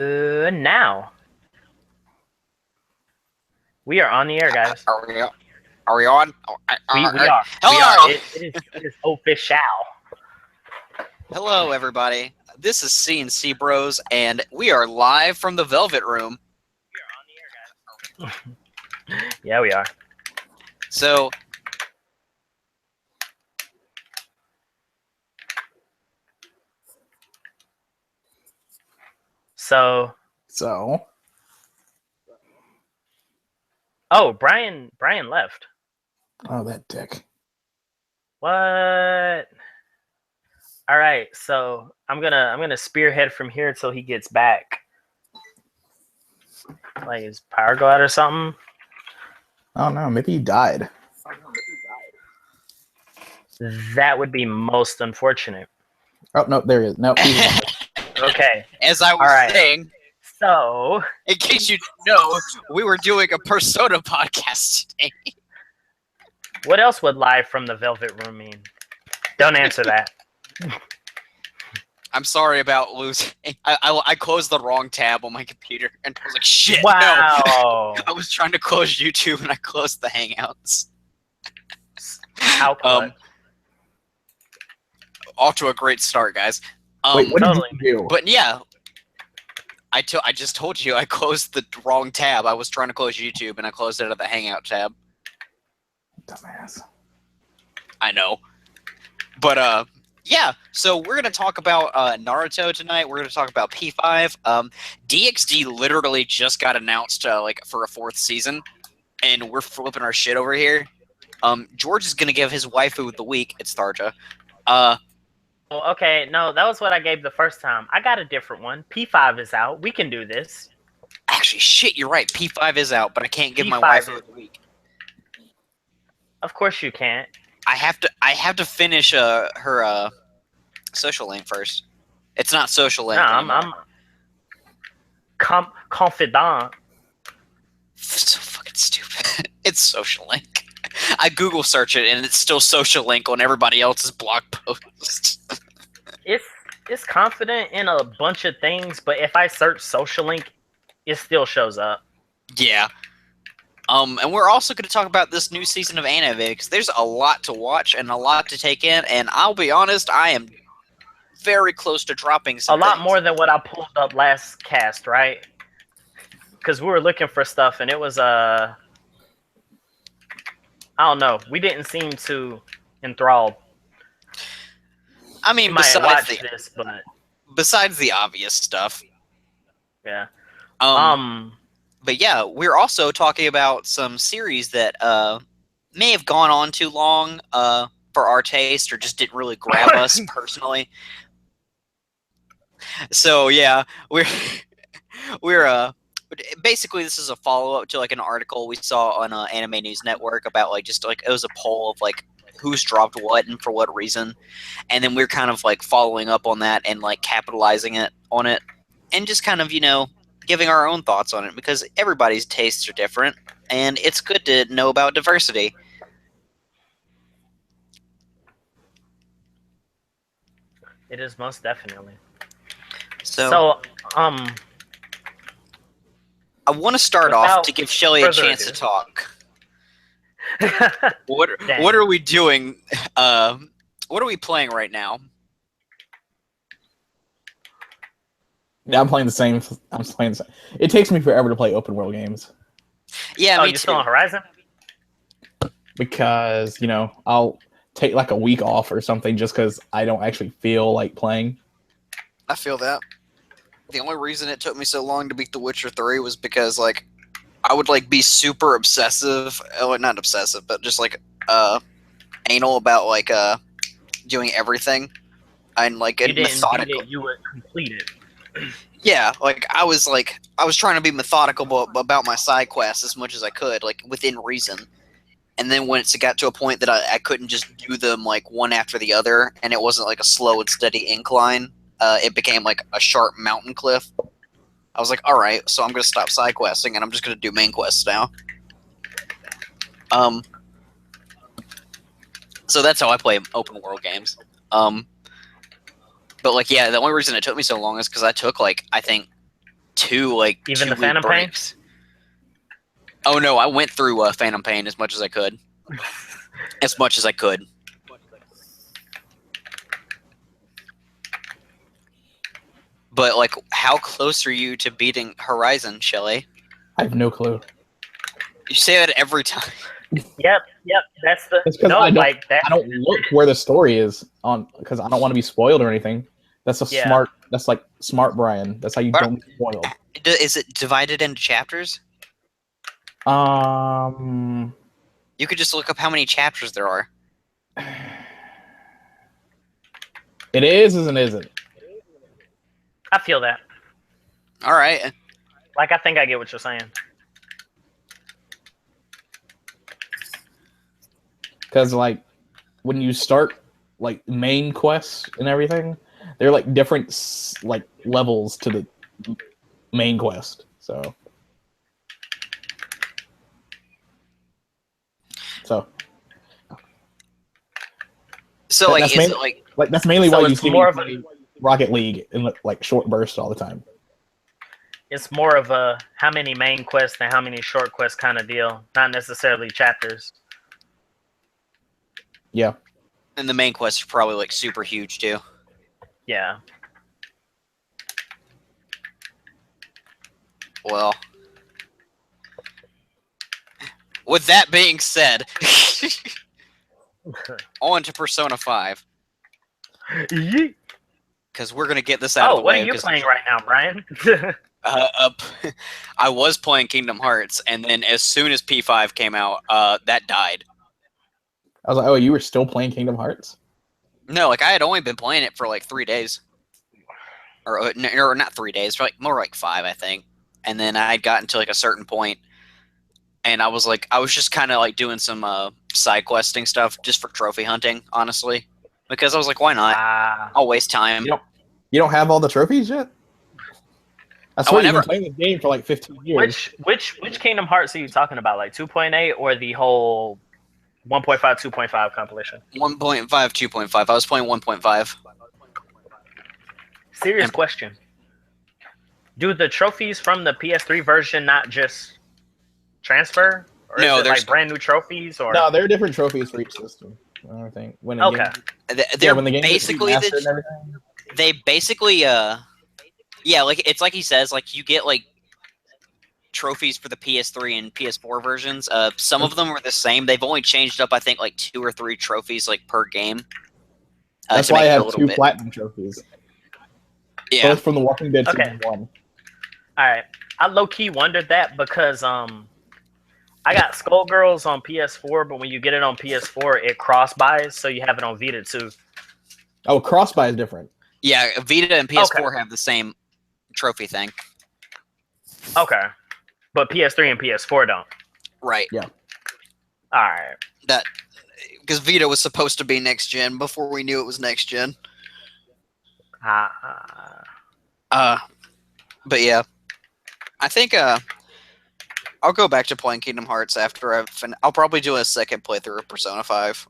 Now we are on the air, guys. Are we? Are we on? We are. We are. Hello, It is official. hello, everybody. This is C&C Bros, and we are live from the Velvet Room. Yeah, we are. So, So, So, oh, Brian left. oh, that dick. What? All right. So I'm gonna spearhead from here till he gets back. Like his power go out or something. Oh no, maybe he died. That would be most unfortunate. Oh no, there he is. No, he's alive. Okay. as I was All right. saying, So in case you didn't know, we were doing a Persona podcast today. what else would live from the Velvet Room mean? Don't answer that. I'm sorry about losing. I closed the wrong tab on my computer, and I was like, shit, no. Wow. I was trying to close YouTube, and I closed the Hangouts. How clutch. Off to a great start, guys. Wait, what totally. did you do? But yeah, I just told you I closed the wrong tab. I was trying to close YouTube, and I closed it at the Hangout tab. Dumbass. I know. But yeah. So we're gonna talk about Naruto tonight. We're gonna talk about P5. DxD literally just got announced like for a 4th season, and we're flipping our shit over here. George is gonna give his waifu of the week. It's Tharja. Well, okay, no, that was what I gave the first time. I got a different one. P5 is out. We can do this. Actually, shit, you're right. P5 is out, but I can't give my P5 waifu of the week. Of course you can't. I have to finish her social link first. It's not social link. No, anymore. I'm confidant. So fucking stupid. It's social link. I Google search it and it's still social link on everybody else's blog post. It's confident in a bunch of things, but if I search social link, it still shows up. Yeah. And we're also going to talk about this new season of anime because there's a lot to watch and a lot to take in. And I'll be honest, I am very close to dropping some A lot things. more than what I pulled up last cast, right? Because we were looking for stuff and it was I don't know. We didn't seem too enthralled. I mean, We might watch this, but besides the obvious stuff. yeah. But yeah, we're also talking about some series that may have gone on too long for our taste or just didn't really grab us personally. So yeah, we're basically this is a follow-up to like an article we saw on Anime News Network about like just like it was a poll of like who's dropped what and for what reason, and then we're kind of like following up on that and like capitalizing on it and just kind of giving our own thoughts on it because everybody's tastes are different and it's good to know about diversity. It is most definitely. So I want to start off to give Shelly a chance to talk. What are we doing? What are we playing right now? Yeah, I'm playing the same. It takes me forever to play open world games. Yeah, me you're too. still on Horizon? Because, I'll take like a week off or something just because I don't actually feel like playing. I feel that. The only reason it took me so long to beat The Witcher 3 was because, like, I would, like, be super obsessive. Oh, not obsessive, but just, like, anal about, like, doing everything. And, like, You didn't methodical. beat it, you would complete it. Yeah, like, I was trying to be methodical about my side quests as much as I could, like, within reason. And then once it got to a point that I couldn't just do them, like, one after the other, and it wasn't, like, a slow and steady incline, it became, like, a sharp mountain cliff. I was like, alright, so I'm going to stop side questing, and I'm just going to do main quests now. So that's how I play open world games. But, like, yeah, the only reason it took me so long is because I took, like, I think 2 like Even 2 the week Phantom Pain? breaks. Oh no, I went through Phantom Pain as much as I could. As much as I could. But like, how close are you to beating Horizon, Shelly? I have no clue. You say that every time. Yep. That's the It's because no, I don't. like that. I don't look where the story is on because I don't want to be spoiled or anything. That's a Yeah. smart. That's like smart, Brian. That's how you But- don't get spoiled. Is it divided into chapters? You could just look up how many chapters there are. It is and isn't. I feel that. All right. Like I think I get what you're saying. Because like when you start like main quests and everything, they're like different like levels to the main quest. So So like, That's is mainly- it like? like that's mainly So why you it's see more me of a- play Rocket League in like short bursts all the time. It's more of a how many main quests and how many short quests kind of deal, not necessarily chapters. Yeah. And the main quests are probably like super huge too. Yeah. Well, with that being said, on to Persona 5 Yeet. because we're gonna get this out of Oh, the what way. are you 'Cause, playing right now, Brian? I was playing Kingdom Hearts, and then as soon as P5 came out, that died. I was like, oh, you were still playing Kingdom Hearts? No, like I had only been playing it for like 3 days, or not 3 days, for like more like 5, I think. And then I had gotten to like a certain point, and I was just kind of like doing some side questing stuff just for trophy hunting, honestly, because I was like, why not? I'll waste time. You don't have all the trophies yet? I Oh, swear I you've never- been playing this game for like 15 years. which Kingdom Hearts are you talking about? Like 2.8 or the whole 1.5, 2.5 compilation? 1.5, 2.5. I was playing 1.5. Serious question. Do the trophies from the PS3 version not just transfer? Or No, is it there's- like brand new trophies? Or No, there are different trophies for each system. I think when the okay. They're when the game basically gets remastered and everything. they basically yeah, like it's like he says, like you get like trophies for the PS3 and PS4 versions. Some of them are the same. They've only changed up, I think, like 2 or 3 trophies like per game. That's to why I make it a have little 2 bit. platinum trophies. Yeah, Both from The Walking Dead Okay. season 1. All right. I low key wondered that because I got Skullgirls on PS4, but when you get it on PS4, it cross buys, so you have it on Vita too. Oh, cross-buy is different. yeah. Vita and PS4 have the same trophy thing. Okay. But PS3 and PS4 don't. Right. All right. That because Vita was supposed to be next gen before we knew it was next gen. But yeah, I think I'll go back to playing Kingdom Hearts after I'll probably do a second playthrough of Persona 5.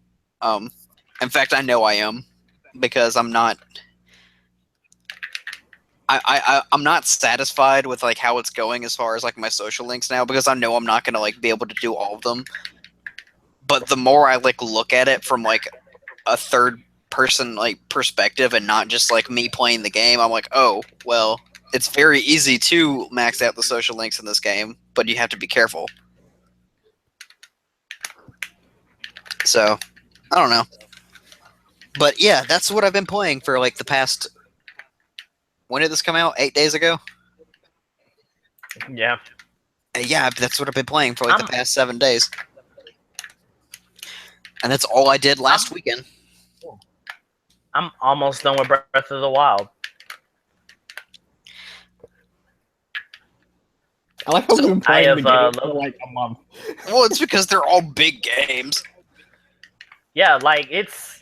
In fact, I know I am because I'm not. I'm not satisfied with like how it's going as far as like my social links now because I know I'm not gonna like be able to do all of them. But the more I like look at it from like a third person like perspective and not just like me playing the game, I'm like, oh well, it's very easy to max out the social links in this game, but you have to be careful. So, I don't know. But yeah, that's what I've been playing for like the past. When did this come out? 8 days ago? Yeah. Yeah, that's what I've been playing for like the past 7 days. And that's all I did last weekend. I'm almost done with Breath of the Wild. I like how we've been playing have, the game for like a month. Well, it's because they're all big games. Yeah, like it's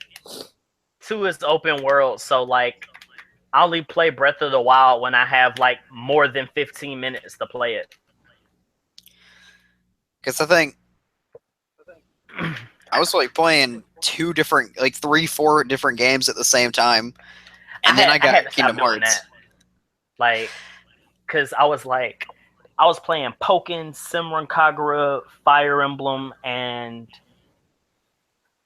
2 is open world, so like I only play Breath of the Wild when I have like more than 15 minutes to play it. Because I think I was like playing 2 different, like 3, 4 different games at the same time, and then I got had to stop Kingdom doing Hearts. that. Like, because I was playing Pokken, Simran Kagura, Fire Emblem, and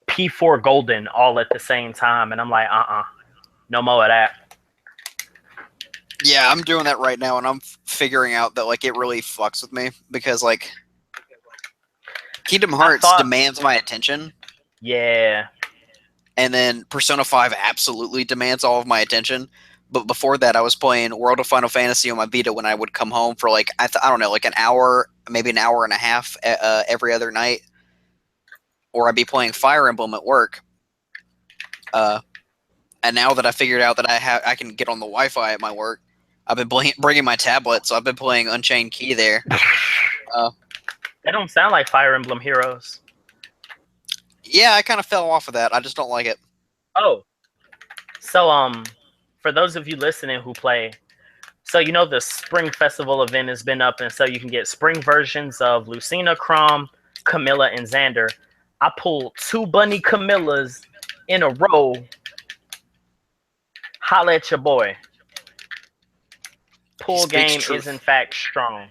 P4 Golden all at the same time, and I'm like, no more of that. Yeah, I'm doing that right now, and I'm figuring out that like it really fucks with me because like Kingdom Hearts demands my attention. Yeah. And then Persona 5 absolutely demands all of my attention. But before that, I was playing World of Final Fantasy on my Vita when I would come home for like I don't know, like an hour, maybe an hour and a half every other night, or I'd be playing Fire Emblem at work. And now that I figured out that I can get on the Wi-Fi at my work, I've been bringing my tablet, so I've been playing Unchained Key there. They don't sound like Fire Emblem Heroes. Yeah, I kind of fell off of that. I just don't like it. Oh, so for those of you listening who play, so you know the Spring Festival event has been up, and so you can get spring versions of Lucina, Chrom, Camilla, and Xander. I pulled 2 Bunny Camillas in a row. Holla at your boy. Pool game is in fact strong.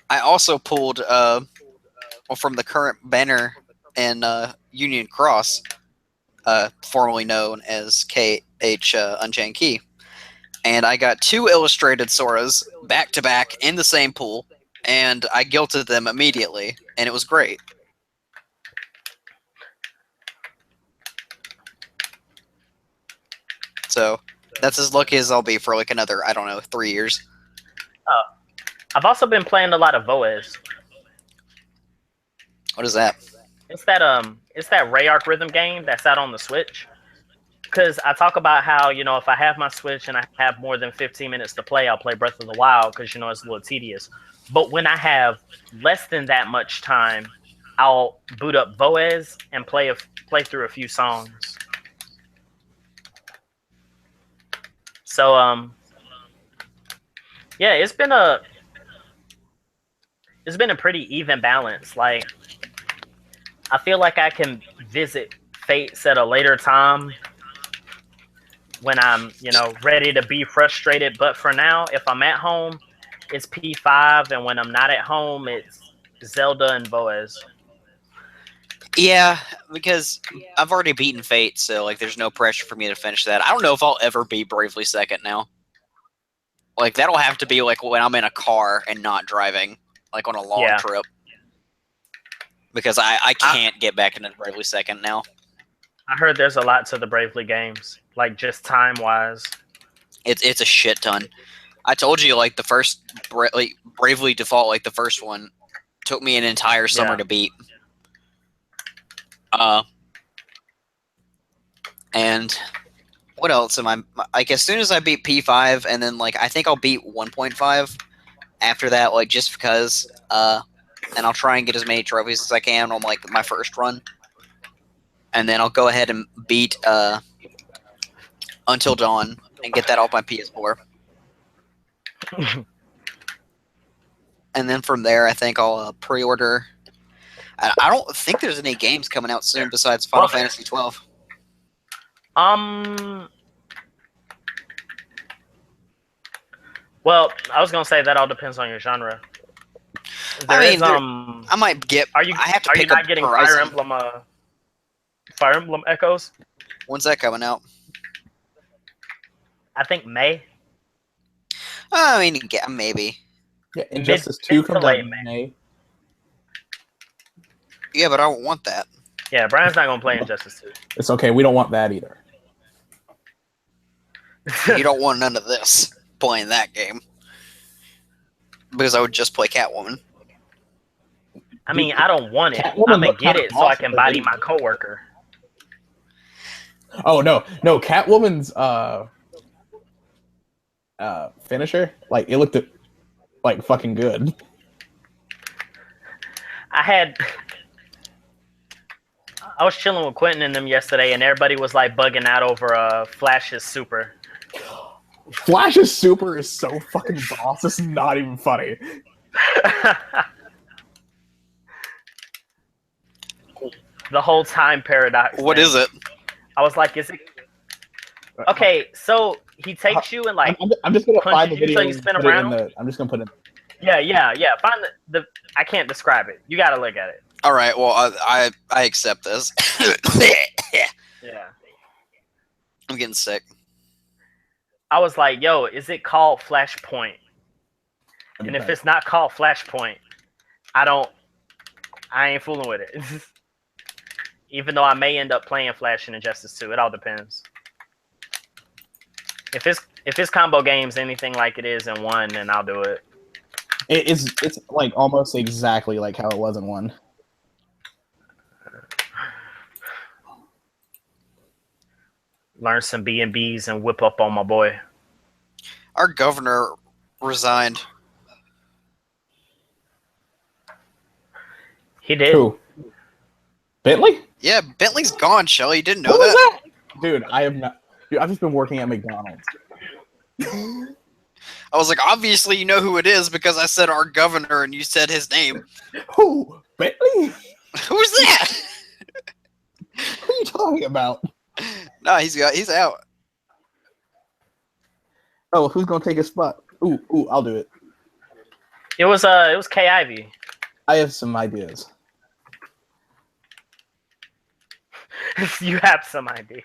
I also pulled from the current banner in Union Cross, formerly known as KH Unchained Key, and I got 2 illustrated Soras back to back in the same pool, and I guilted them immediately, and it was great. So that's as lucky as I'll be for like another, I don't know, 3 years. I've also been playing a lot of Voez. What is that? It's that Rayark rhythm game that's out on the Switch. Because I talk about how, you know, if I have my Switch and I have more than 15 minutes to play, I'll play Breath of the Wild because, you know, it's a little tedious. But when I have less than that much time, I'll boot up Voez and play through a few songs. So, yeah, it's been a pretty even balance. Like, I feel like I can visit Fates at a later time when I'm, you know, ready to be frustrated. But for now, if I'm at home, it's P5, and when I'm not at home, it's Zelda and Voez. Yeah, because I've already beaten Fate, so like there's no pressure for me to finish that. I don't know if I'll ever be Bravely Second now. Like that'll have to be like when I'm in a car and not driving, like on a long trip. Because I can't get back into Bravely Second now. I heard there's a lot to the Bravely games, like just time-wise. It's a shit ton. I told you, like the first Bravely Default, like the first one, took me an entire summer to beat. And what else am I? Like as soon as I beat P5, and then like I think I'll beat 1.5 after that, like just because. And I'll try and get as many trophies as I can on like my first run, and then I'll go ahead and beat Until Dawn and get that off my PS4. And then from there, I think I'll pre-order. I don't think there's any games coming out soon besides Final Fantasy 12. Well, I was gonna say that all depends on your genre. I might get. Are you not getting Horizon. Fire Emblem Echoes? When's that coming out? I think May. I mean, maybe. Yeah, Injustice 2 comes out in May. Yeah, but I don't want that. Yeah, Brian's not gonna play Injustice 2. It's okay. We don't want that either. You don't want none of this playing that game because I would just play Catwoman. I mean, I don't want it. I'm gonna get it so I can body my coworker. Oh no, Catwoman's finisher, like it looked like fucking good. I was chilling with Quentin and them yesterday, and everybody was like bugging out over Flash's super. Flash's super is so fucking boss. It's not even funny. The whole time paradox. What is it? I was like, is it okay? So he takes you and like I'm just gonna find the punches you video. so you spin and put it in around. the, I'm just gonna put it. Yeah. Find the. I can't describe it. You gotta look at it. All right. Well, I accept this. Yeah. I'm getting sick. I was like, yo, is it called Flashpoint? And if it's not called Flashpoint, I ain't fooling with it. Even though I may end up playing Flash and Injustice 2, it all depends. If it's combo games, anything like it is in 1, then I'll do it. It's like almost exactly like how it was in 1. Learn some B&Bs and whip up on my boy. Our governor resigned. He did. Who? Bentley? Yeah, Bentley's gone, Shelly. You didn't know Who was that? that? Dude, I have not. Dude, I've just been working at McDonald's. I was like, obviously you know who it is because I said our governor and you said his name. Who? Bentley? Who's that? What are you talking about? No, he's out. Oh, who's gonna take his spot? Ooh, I'll do it. It was Kay Ivey. I have some ideas. You have some idea.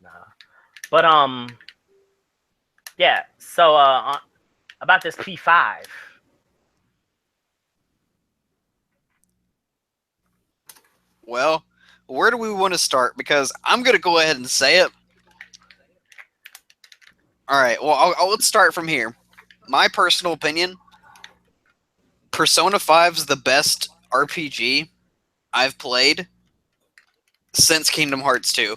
No. But yeah, so about this P5. Well, where do we want to start? Because I'm going to go ahead and say it. All right, well, let's start from here. My personal opinion, Persona 5's the best RPG I've played since Kingdom Hearts 2.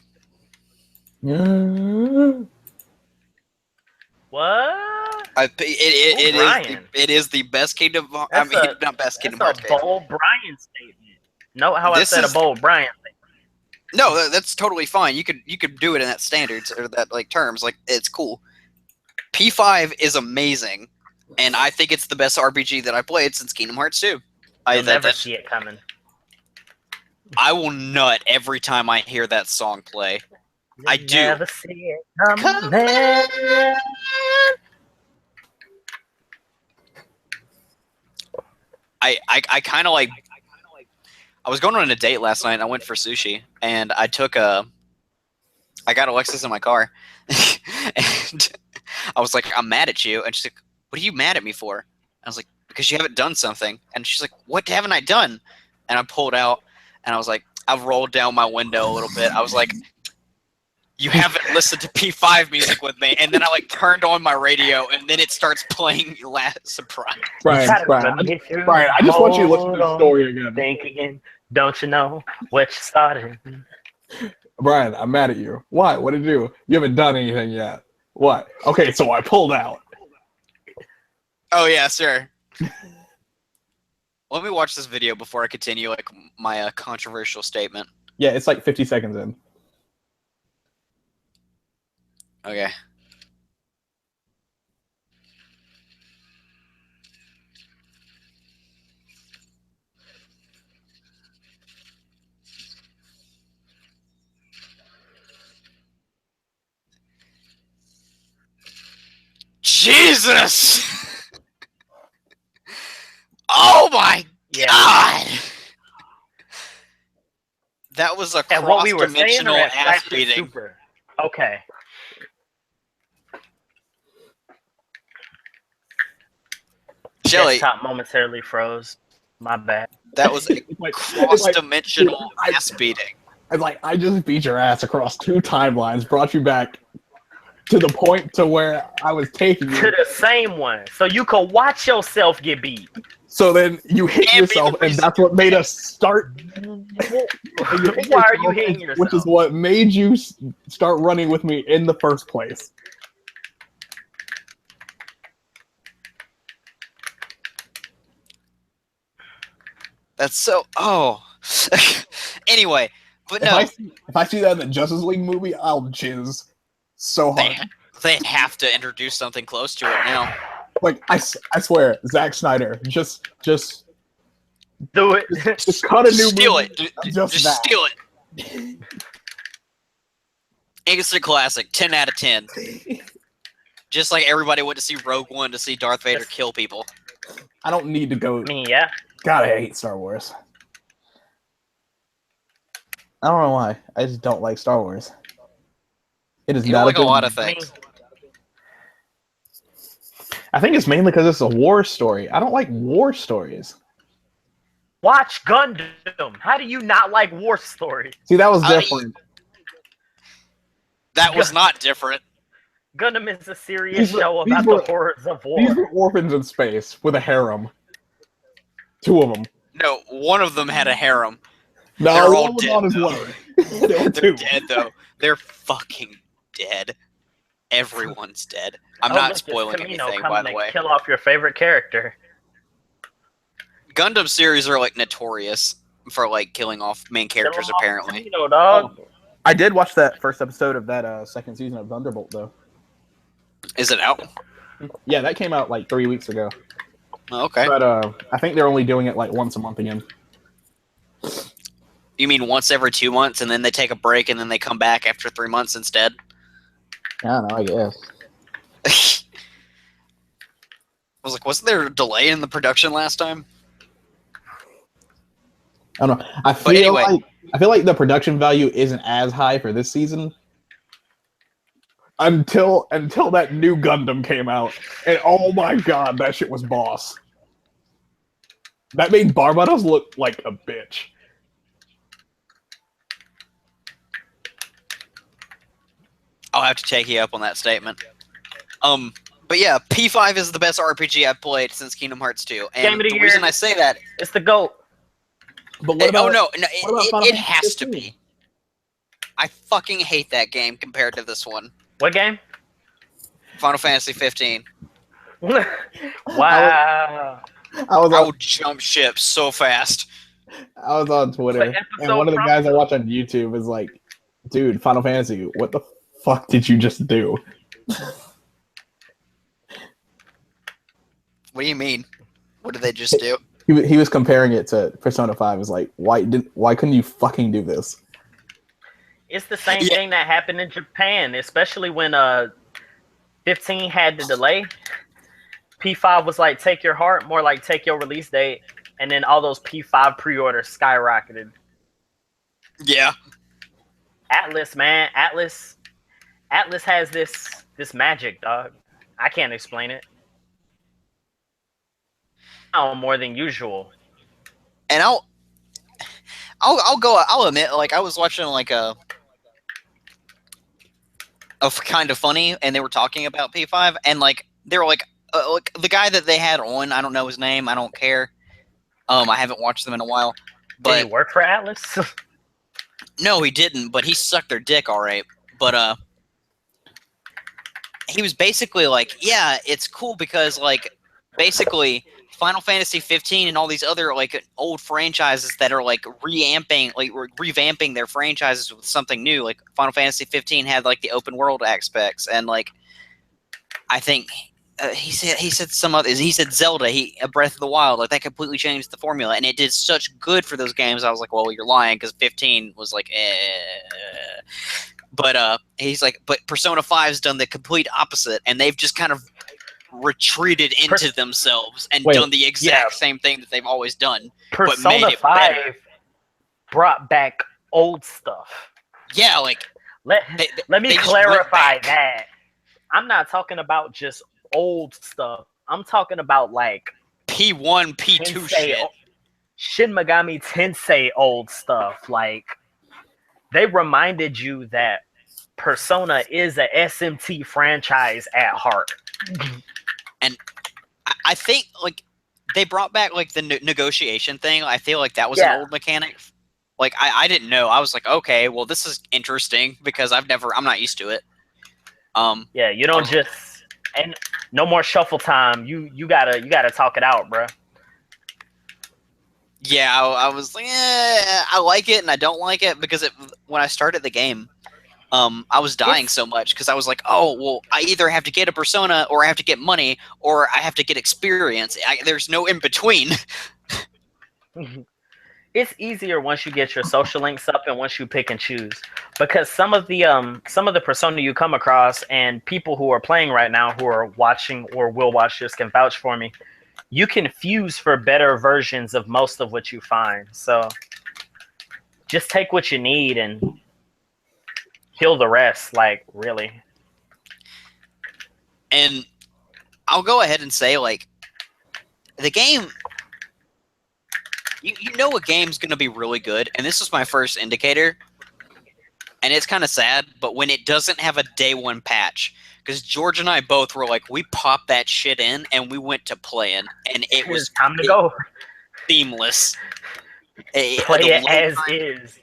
What? It is the best Kingdom. Not best Kingdom Hearts. That's a bold Brian statement. Note how I said a bold Brian statement. No, that's totally fine. You could do it in that standards or that like terms. Like it's cool. P5 is amazing, and I think it's the best RPG that I played since Kingdom Hearts 2. You'll never see it coming. I will nut every time I hear that song play. I do. Never see it coming. I kind of like. I was going on a date last night. And I went for sushi, and I got Alexis in my car, and I was like, "I'm mad at you," and she's like, "What are you mad at me for?" I was like, "Because you haven't done something," and she's like, "What haven't I done?" And I pulled out, and I was like, I rolled down my window a little bit. I was like, you haven't listened to P5 music with me. And then I like turned on my radio, and then it starts playing Last Surprise. Brian, I just want you to listen to the story again. Think again. Don't you know what you started? Brian, I'm mad at you. Why? What did you do? You haven't done anything yet. What? Okay, so I pulled out. Oh, yeah, sure. Let me watch this video before I continue like my controversial statement. Yeah, it's like 50 seconds in. Okay. Jesus! Oh my God! That was a cross-dimensional ass beating. Okay. Shelly, Desktop momentarily froze. My bad. That was a cross-dimensional ass beating. It's like, I just beat your ass across 2 timelines, brought you back to the point to where I was taking you. To the same one. So you could watch yourself get beat. So then you hit yourself, and that's what made us start. Why are you hitting yourself? Which is what made you start running with me in the first place. That's so. Oh. Anyway, but no. If I see that in the Justice League movie, I'll jizz so hard. They have to introduce something close to it now. Like I swear, Zack Snyder, just do it. Just cut a new steal movie. Just steal it. Instant classic, 10 out of 10. Just like everybody went to see Rogue One to see Darth Vader kill people. I don't need to go. I mean, yeah. God, I hate Star Wars. I don't know why. I just don't like Star Wars. It is You not don't like a lot of I mean, things. I think it's mainly because it's a war story. I don't like war stories. watch Gundam. How do you not like war stories? See, that was different. That was not different. Gundam is a serious show these about were- the horrors of war. These were orphans in space with a harem. 2 of them. No, one of them had a harem. No, They're all one was dead, on his though. way. There were They're 2. dead, though. They're fucking dead. Everyone's dead. I'm Oh, not look, it's spoiling Kamino anything, by coming the to way. Kill off your favorite character. Gundam series are, like, notorious for, like, killing off main characters, Kill 'em off apparently. Kamino, dog. I did watch that first episode of that second season of Thunderbolt, though. Is it out? Yeah, that came out like 3 weeks ago. Oh, okay. But I think they're only doing it like once a month again. You mean once every 2 months, and then they take a break, and then they come back after 3 months instead? I don't know, I guess. I was like, wasn't there a delay in the production last time? I don't know. I feel like the production value isn't as high for this season. Until that new Gundam came out. And oh my god, that shit was boss. That made Barbados look like a bitch. I'll have to take you up on that statement. But yeah, P5 is the best RPG I've played since Kingdom Hearts 2. And Game of the the year. reason I say that... It's the GOAT. But what about, oh, no, what about Final it Fantasy has to 15? be. I fucking hate that game compared to this one. What game? Final Fantasy 15. Wow. I was I on, will jump ship so fast. I was on Twitter, It's like and one of the episode guys I watch on YouTube is like, dude, Final Fantasy, what the fuck did you just do? What do you mean? What did they just do? He was comparing it to Persona 5. Is like, why couldn't you fucking do this? It's the same Yeah. thing that happened in Japan, especially when 15 had the delay. P5 was like, take your heart, more like take your release date, and then all those P5 pre-orders skyrocketed. Yeah. Atlus, man, Atlus has this magic, dog. I can't explain it. Oh, more than usual. And I'll admit, like, I was watching like a kind of funny, and they were talking about P5, and like they were like the guy that they had on, I don't know his name, I don't care. I haven't watched them in a while. Did But he work for Atlus? no, he didn't, but he sucked their dick all right. But he was basically like, yeah, it's cool because like basically Final Fantasy 15 and all these other like old franchises that are like revamping their franchises with something new. Like Final Fantasy 15 had like the open world aspects, and like I think he said some other, he said Zelda, Breath of the Wild, like that completely changed the formula, and it did such good for those games. I was like, well, you're lying, because 15 was like, But he's like, but Persona 5's done the complete opposite, and they've just kind of retreated into themselves and done the exact same thing that they've always done. Persona made it 5 better. brought back old stuff. Yeah, like Let me they just went clarify back. that. I'm not talking about just old stuff. I'm talking about like P1, P2 Tensei, shit. Shin Megami Tensei old stuff. Like they reminded you that Persona is a SMT franchise at heart. And I think like they brought back like the negotiation thing. I feel like that was an old mechanic. Like I didn't know. I was like, okay, well this is interesting because I'm not used to it. Yeah, you don't just, and no more shuffle time. You gotta talk it out, bro. Yeah, I was like, I like it and I don't like it because when I started the game, I was dying so much because I was like, oh, well, I either have to get a persona or I have to get money or I have to get experience. There's no in between. it's easier once you get your social links up and once you pick and choose, because some of the persona you come across and people who are playing right now who are watching or will watch this can vouch for me. You can fuse for better versions of most of what you find. So just take what you need and kill the rest. Like, really. And I'll go ahead and say, like, the game, you know a game's going to be really good, and this is my first indicator, and it's kind of sad, but when it doesn't have a day one patch, because George and I both were like, we popped that shit in, and we went to playing, and it was time to go. seamless. Play it as is.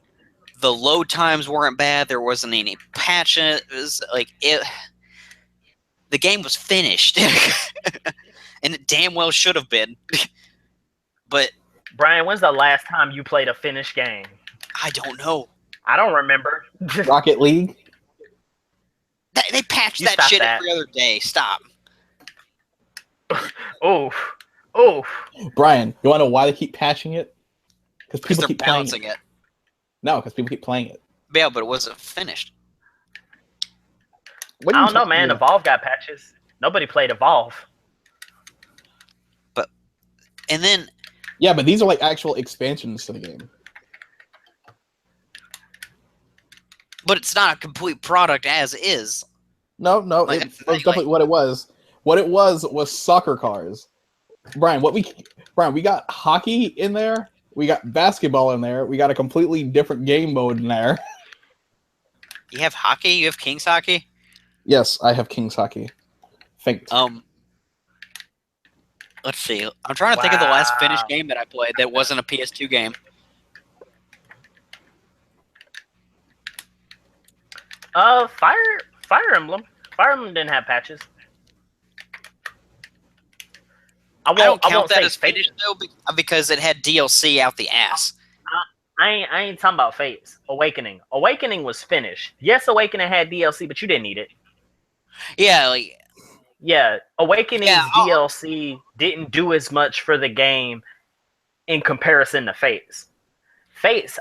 The load times weren't bad, there wasn't any patches, like, the game was finished. And it damn well should have been. But Brian, when's the last time you played a finished game? I don't know. I don't remember. Rocket League? They patch You that stop shit that. every other day. Stop. Oh. Brian, you want to know why they keep patching it? Because Because people they're keep playing balancing it. No, because people keep playing it. Yeah, but it wasn't finished. What are I you don't know, talking man. about? Evolve got patches. Nobody played Evolve. And then, Yeah, but these are like actual expansions to the game. but it's not a complete product as is. No, Like, it that's the was thing, definitely what it was. What it was soccer cars. Brian, we got hockey in there. We got basketball in there. We got a completely different game mode in there. You have hockey? You have King's hockey? Yes, I have King's hockey. Think. Let's see. I'm trying to think of the last finished Wow. game that I played that wasn't a PS2 game. Fire Emblem. Fire Emblem didn't have patches. I don't count won't that say as finished, though, because it had DLC out the ass. I ain't talking about Fates. Awakening. Awakening was finished. Yes, Awakening had DLC, but you didn't need it. Yeah, like, Yeah, Awakening's Yeah, DLC didn't do as much for the game in comparison to Fates. Fates,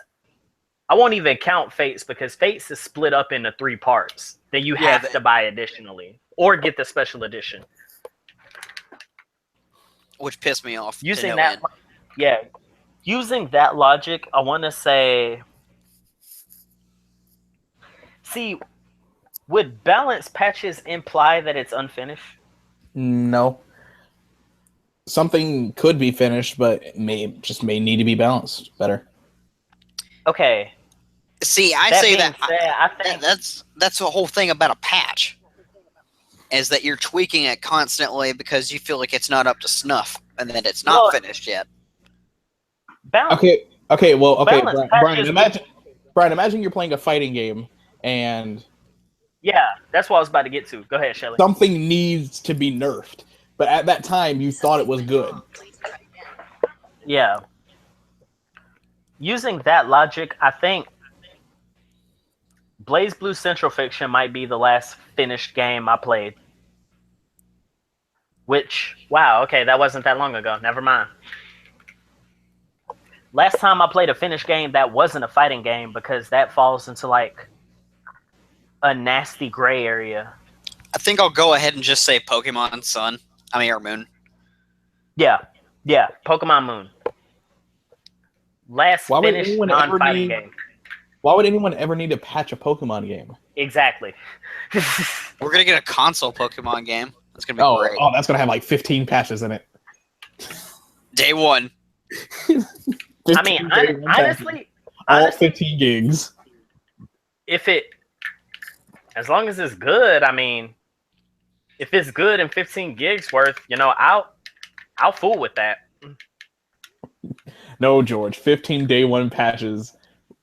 I won't even count Fates because Fates is split up into 3 parts that you Yeah, have to buy additionally or get the special edition. which pissed me off. to Using no that, end. yeah, using that logic, I want to say, see, would balance patches imply that it's unfinished? No. Something could be finished, but it may need to be balanced better. Okay. See, I That say being that, said, I think that's the whole thing about a patch, is that you're tweaking it constantly because you feel like it's not up to snuff and that it's not Well, finished yet. balance. Okay, Balance Brian, patches- imagine you're playing a fighting game and Yeah, that's what I was about to get to. Go ahead, Shelly. something needs to be nerfed, but at that time you thought it was good. Yeah. Using that logic, I think Blaze Blue Central Fiction might be the last finished game I played. Which, wow, okay, that wasn't that long ago. Never mind. Last time I played a finished game that wasn't a fighting game because that falls into like a nasty gray area. I think I'll go ahead and just say Pokemon Sun. Or Moon. Yeah, Pokemon Moon. Last Why would finished anyone ever non-fighting need- game. Why would anyone ever need to patch a Pokemon game? Exactly. We're gonna get a console Pokemon game. That's gonna be Oh, great. that's gonna have like 15 patches in it. Day one. I mean, 15 day one patches. honestly, all 15 gigs. if it, as long as it's good, I mean, if it's good and 15 gigs worth, I'll fool with that. No, George, 15 day one patches,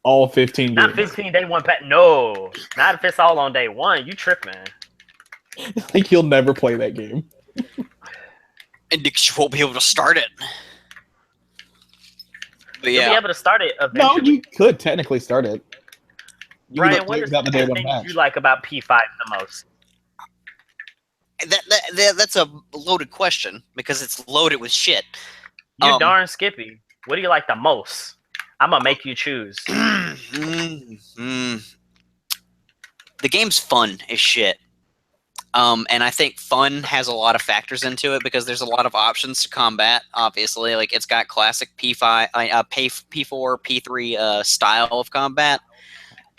all 15 Not gigs. 15 day one pack. No, not if it's all on day one. You tripping? Like you'll never play that game. And you won't be able to start it. But You'll be yeah, able to start it No, eventually. you could technically start it. You Brian, could what play is without the day the one thing patch. you like about P5 the most? that's a loaded question because it's loaded with shit. You darn Skippy. What do you like the most? I'm gonna make you choose. The game's fun as shit. And I think fun has a lot of factors into it because there's a lot of options to combat. Obviously, like it's got classic P5, P4, P3 style of combat.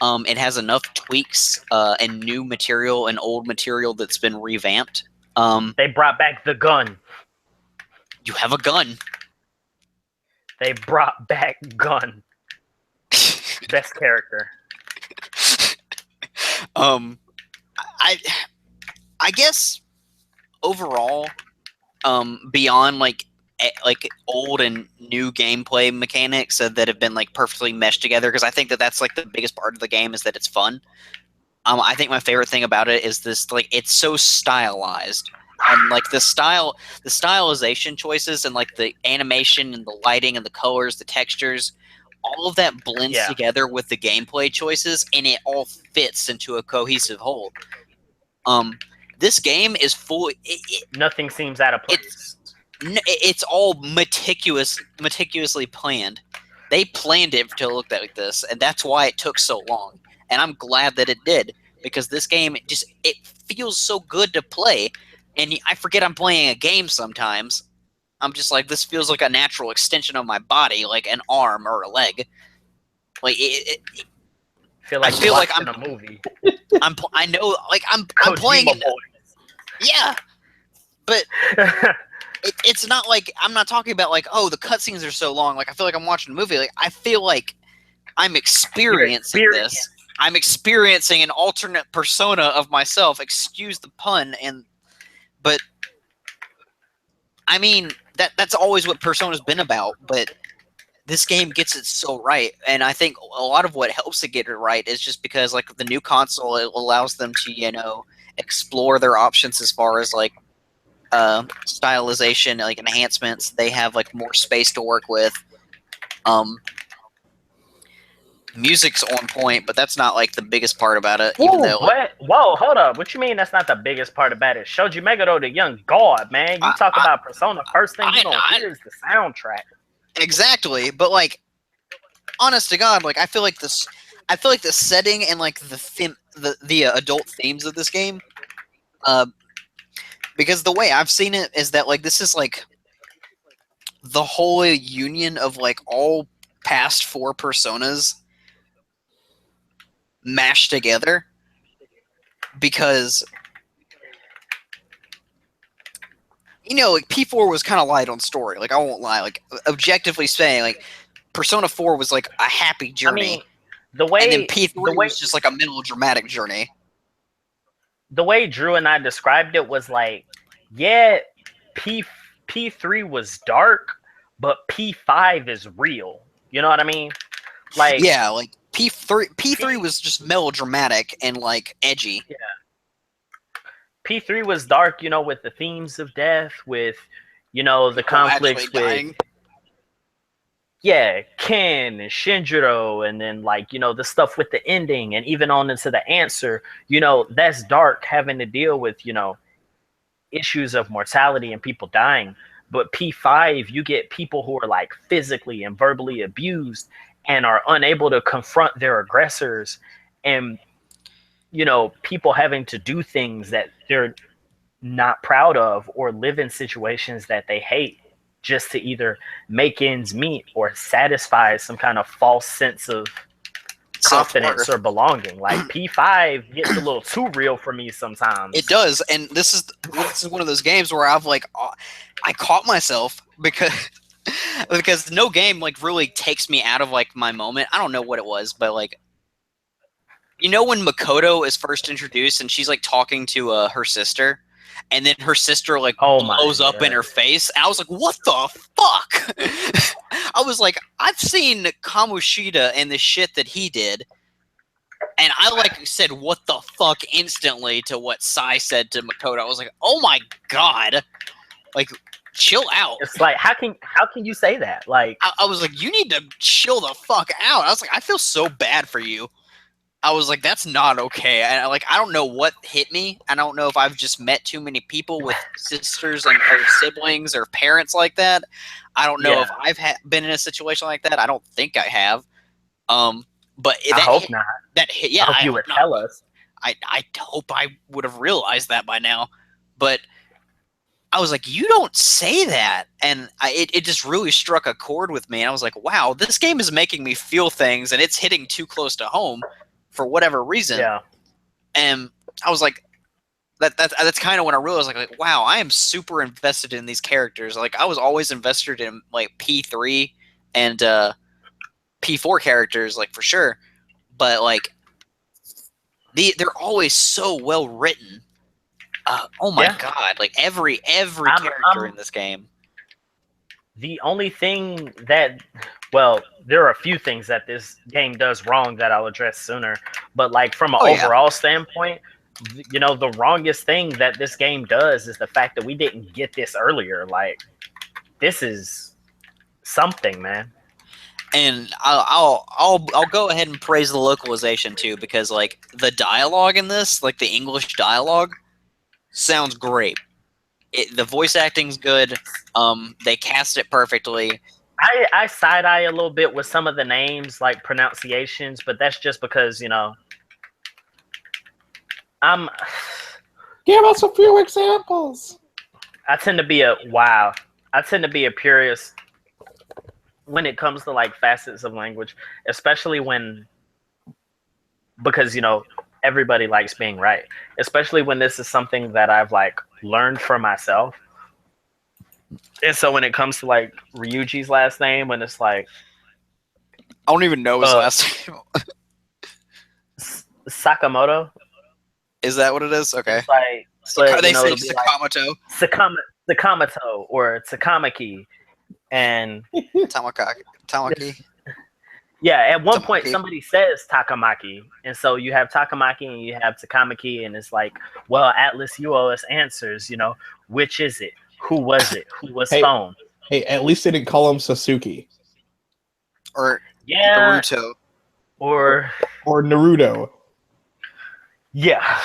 It has enough tweaks and new material and old material that's been revamped. They brought back the gun. You have a gun. They brought back gun. Best character. I guess overall, beyond like old and new gameplay mechanics that have been like perfectly meshed together, because I think that that's like the biggest part of the game is that it's fun. I think my favorite thing about it is this, like, it's so stylized, and like the stylization choices and like the animation and the lighting and the colors, the textures, all of that blends together with the gameplay choices, and it all fits into a cohesive whole. This game is full. Nothing seems out of place. It's all meticulously planned. They planned it to look like this, and that's why it took so long. And I'm glad that it did, because this game it feels so good to play, and I forget I'm playing a game sometimes. I'm just like, this feels like a natural extension of my body, like an arm or a leg. Like I feel like I'm in a movie. I know, like I'm playing. Yeah, but it's not like, I'm not talking about like, oh, the cutscenes are so long. Like I feel like I'm watching a movie. Like I feel like I'm experiencing this. I'm experiencing an alternate persona of myself. Excuse the pun, but I mean that's always what Persona's been about. But this game gets it so right, and I think a lot of what helps it get it right is just because like the new console, it allows them to explore their options as far as like stylization, like enhancements. They have like more space to work with. Music's on point, but that's not like the biggest part about it. Even though, what? Whoa, hold up! What you mean that's not the biggest part about it? Shoji Meguro, the young god, man. You talk about Persona, first thing you gonna hear is the soundtrack. Exactly, but like, honest to God, like I feel like the setting and like the adult themes of this game, because the way I've seen it is that like this is like the whole union of like all past 4 Personas mashed together, because like P4 was kind of light on story. Like I won't lie, like objectively saying, like Persona 4 was like a happy journey. I mean, and then P3 was just like a melodramatic journey. The way Drew and I described it was like, yeah, P3 was dark, but P5 is real. You know what I mean? Like, yeah, like P3 was just melodramatic and like edgy. Yeah. P3 was dark, with the themes of death, with the conflicts with Ken and Shinjiro, and then like the stuff with the ending, and even on into the answer. That's dark, having to deal with issues of mortality and people dying. But P5, you get people who are like physically and verbally abused and are unable to confront their aggressors, and people having to do things that they're not proud of, or live in situations that they hate, just to either make ends meet or satisfy some kind of false sense of confidence or belonging. Like P5 gets a little too real for me sometimes. It does, and this is one of those games where I've like I caught myself because no game like really takes me out of like my moment. I don't know what it was, but like when Makoto is first introduced and she's like talking to her sister, and then her sister like blows up in her face, and I was like, what the fuck? I was like, I've seen Kamoshida and the shit that he did, and I like said what the fuck instantly to what Sai said to Makoto. I was like, oh my god, like chill out. It's like, how can you say that? Like, I was like, you need to chill the fuck out. I was like, I feel so bad for you. I was like, that's not okay. And like, I don't know what hit me. I don't know if I've just met too many people with sisters and or siblings or parents like that. I don't know Yeah. if I've been in a situation like that. I don't think I have. But I that hope hit, not. that hit. I Yeah, hope I you hope would not. tell us. I hope I would have realized that by now. But I was like, you don't say that. And it just really struck a chord with me. And I was like, wow, this game is making me feel things and it's hitting too close to home for whatever reason. Yeah. And I was like, that's kind of when I realized, like, wow, I am super invested in these characters. Like, I was always invested in, like, P3 and P4 characters, like, for sure. But, like, they're always so well written. Oh my Yeah. god! Like every I'm character in this game. the only thing that, well, there are a few things that this game does wrong that I'll address sooner. But like from an Oh yeah, overall standpoint, the wrongest thing that this game does is the fact that we didn't get this earlier. Like, this is something, man. and I'll go ahead and praise the localization too, because like the dialogue in this, like the English dialogue, sounds great. The voice acting's good. They cast it perfectly. I side eye a little bit with some of the names, like pronunciations, but that's just because I'm. Give us a few examples. I tend to be a wow. I tend to be a purist when it comes to like facets of language, especially when because everybody likes being right, especially when this is something that I've like learned for myself. And so when it comes to like Ryuji's last name, when it's like I don't even know his uh last name. Sakamoto, Is that what it is? Okay. it's like, but They say it'll be like Sakamoto. Sakamoto or Takamaki, and Tamaki. yeah, at one point Tamaki. somebody says Takamaki, and so you have Takamaki and you have Takamaki, and it's like, well, Atlus, you owe us answers. Which is it? Who was it? Who was Hey, phone? hey, at least they didn't call him Sasuke Or Yeah, Naruto. or or Naruto. yeah,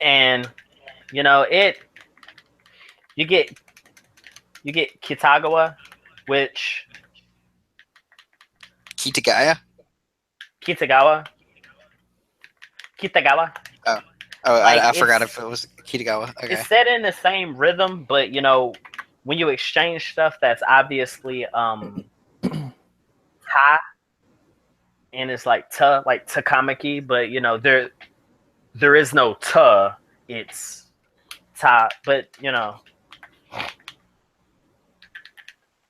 and it. You get Kitagawa, which Kitagaya. Kitagawa, Kitagawa. Oh, Like, I forgot if it was Kitagawa. Okay. it's set in the same rhythm, but when you exchange stuff that's obviously ta, and it's like ta, like takamaki, but there is no ta, it's ta. But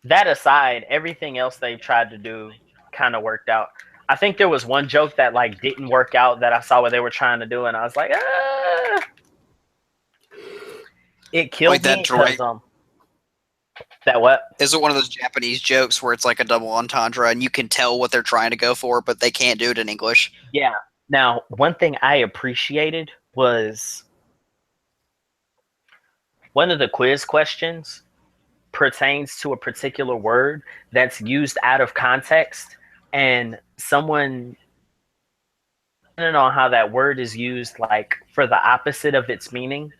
that aside, everything else they've tried to do kind of worked out. I think there was one joke that like didn't work out that I saw what they were trying to do, and I was like, it killed Like that me because direct. that what? Is it one of those Japanese jokes where it's like a double entendre and you can tell what they're trying to go for, but they can't do it in English? Yeah. Now, one thing I appreciated was one of the quiz questions pertains to a particular word that's used out of context, and someone depending on how that word is used, like for the opposite of its meaning,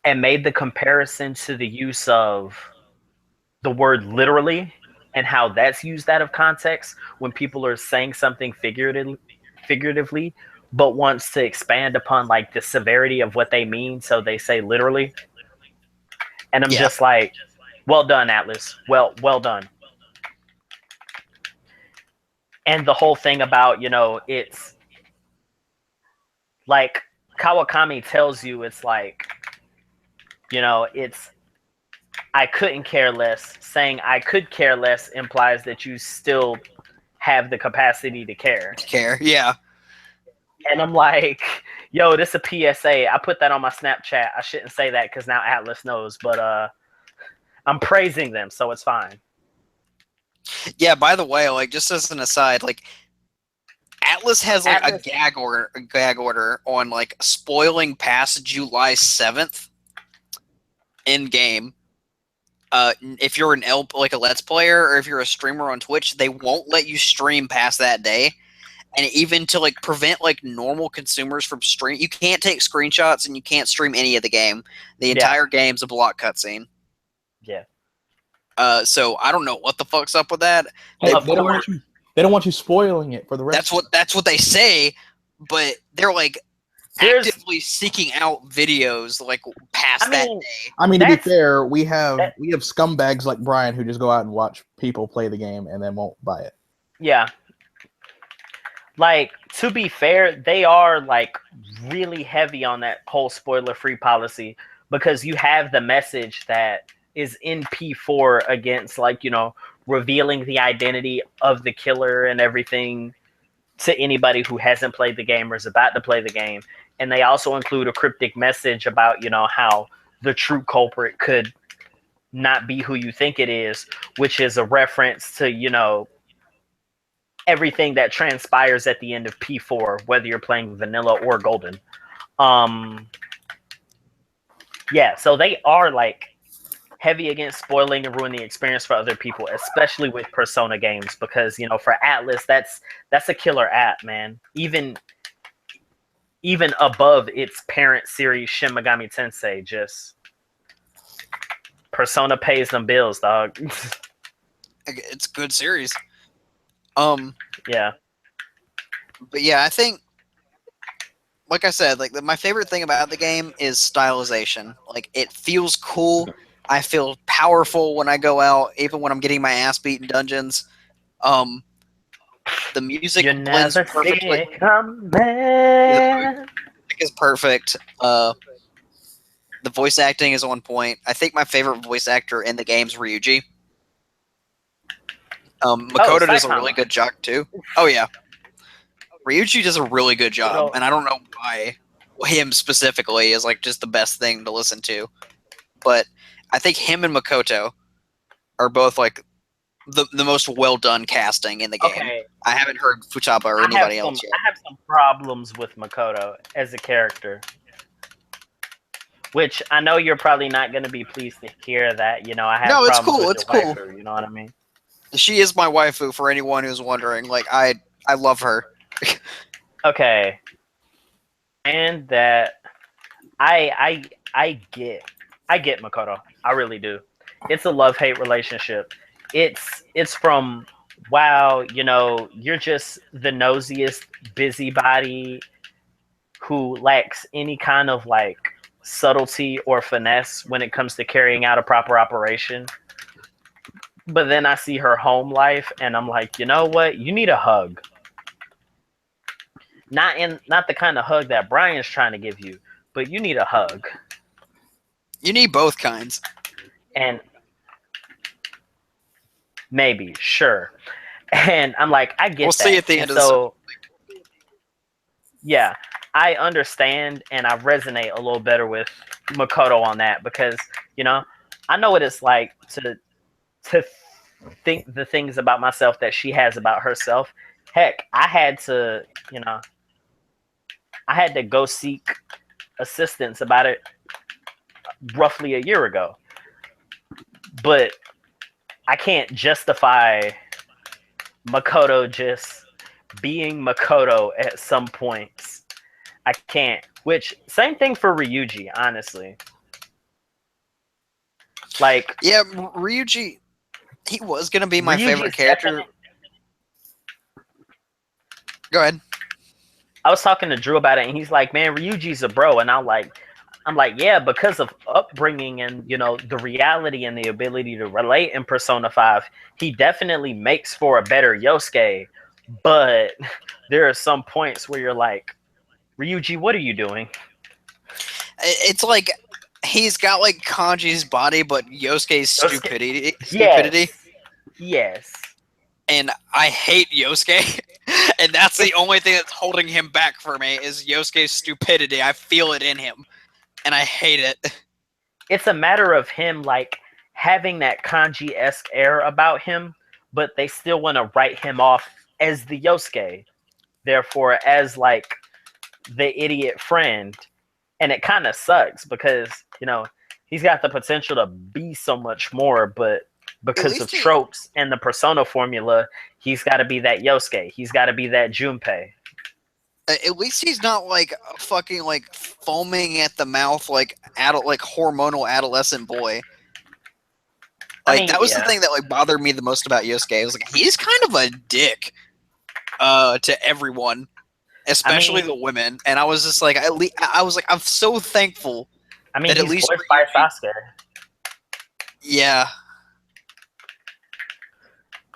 and made the comparison to the use of the word literally and how that's used out of context when people are saying something figuratively, but wants to expand upon like the severity of what they mean, so they say literally. And I'm Yeah. just like, well done, Atlus. Well done. And the whole thing about, it's like Kawakami tells you, it's like, it's I couldn't care less. Saying I could care less implies that you still have the capacity to care. Yeah. And I'm like, yo, this is a PSA. I put that on my Snapchat. I shouldn't say that because now Atlus knows, but I'm praising them, so it's fine. Yeah, by the way, like just as an aside, like Atlus has like a Atlus, gag order on like spoiling past July 7th in game. if you're like a Let's Player, or if you're a streamer on Twitch, they won't let you stream past that day. And even to like prevent like normal consumers from stream, you can't take screenshots and you can't stream any of the game. The entire game's a block cutscene. Yeah. So I don't know what the fuck's up with that. Hey, they don't want you spoiling it for the rest. That's what they say, but they're like actively seeking out videos like past that day. I mean, to be fair, we have scumbags like Brian who just go out and watch people play the game and then won't buy it. Yeah. Like, to be fair, they are like really heavy on that whole spoiler-free policy, because you have the message that is in P4 against, like, you know, revealing the identity of the killer and everything to anybody who hasn't played the game or is about to play the game. And they also include a cryptic message about, you know, how the true culprit could not be who you think it is, which is a reference to, you know, everything that transpires at the end of P4, whether you're playing vanilla or golden. Yeah, so they are like heavy against spoiling and ruining the experience for other people, especially with Persona games, because, you know, for Atlus, that's a killer app, man. Even above its parent series, Shin Megami Tensei, just Persona pays them bills, dog. It's a good series. Yeah. But yeah, I think, like I said, like my favorite thing about the game is stylization. Like, it feels cool. I feel powerful when I go out, even when I'm getting my ass beat in dungeons. The music blends perfectly. The music is perfect. The voice acting is on point. I think my favorite voice actor in the game is Ryuji. Makoto does a really good job too. Oh yeah, Ryuji does a really good job, and I don't know why him specifically is like just the best thing to listen to, but I think him and Makoto are both like the most well done casting in the game. Okay. I haven't heard Futaba or anybody else yet. I have some problems with Makoto as a character, which I know you're probably not going to be pleased to hear that. You know, I have problems with your waifu, you know what I mean? She is my waifu, for anyone who's wondering. Like, I love her. Okay. And that I get Makoto. I really do. It's a love-hate relationship. It's from, wow, you know, you're just the nosiest busybody who lacks any kind of like subtlety or finesse when it comes to carrying out a proper operation. But then I see her home life, and I'm like, you know what? You need a hug. Not the kind of hug that Brian's trying to give you, but you need a hug. You need both kinds. And maybe, sure. And I'm like, I get that. We'll see at the end of the yeah, I understand, and I resonate a little better with Makoto on that, because, you know, I know what it's like to think the things about myself that she has about herself. Heck, I had to go seek assistance about it roughly a year ago. But I can't justify Makoto just being Makoto at some points. I can't. Which, same thing for Ryuji, honestly. Like, yeah, Ryuji, he was gonna be my favorite character. Go ahead. I was talking to Drew about it, and he's like, "Man, Ryuji's a bro," and I'm like, yeah, because of upbringing and, you know, the reality and the ability to relate in Persona 5, he definitely makes for a better Yosuke. But there are some points where you're like, Ryuji, what are you doing? It's like he's got like Kanji's body, but Yosuke's stupidity. Yes. And I hate Yosuke, and that's the only thing that's holding him back for me is Yosuke's stupidity. I feel it in him, and I hate it. It's a matter of him like having that Kanji-esque air about him, but they still want to write him off as the Yosuke, therefore as like the idiot friend. And it kind of sucks because, you know, he's got the potential to be so much more, but because of least he, tropes and the persona formula, he's got to be that Yosuke. He's got to be that Junpei. at least he's not like fucking like foaming at the mouth like hormonal adolescent boy. I Like mean, that was the yeah. thing that like bothered me the most about Yosuke. I was like, he's kind of a dick to everyone, especially the women. And I was just like, I was like, I'm so thankful I mean, that at he's least voiced by Ryuji, Sasuke. yeah.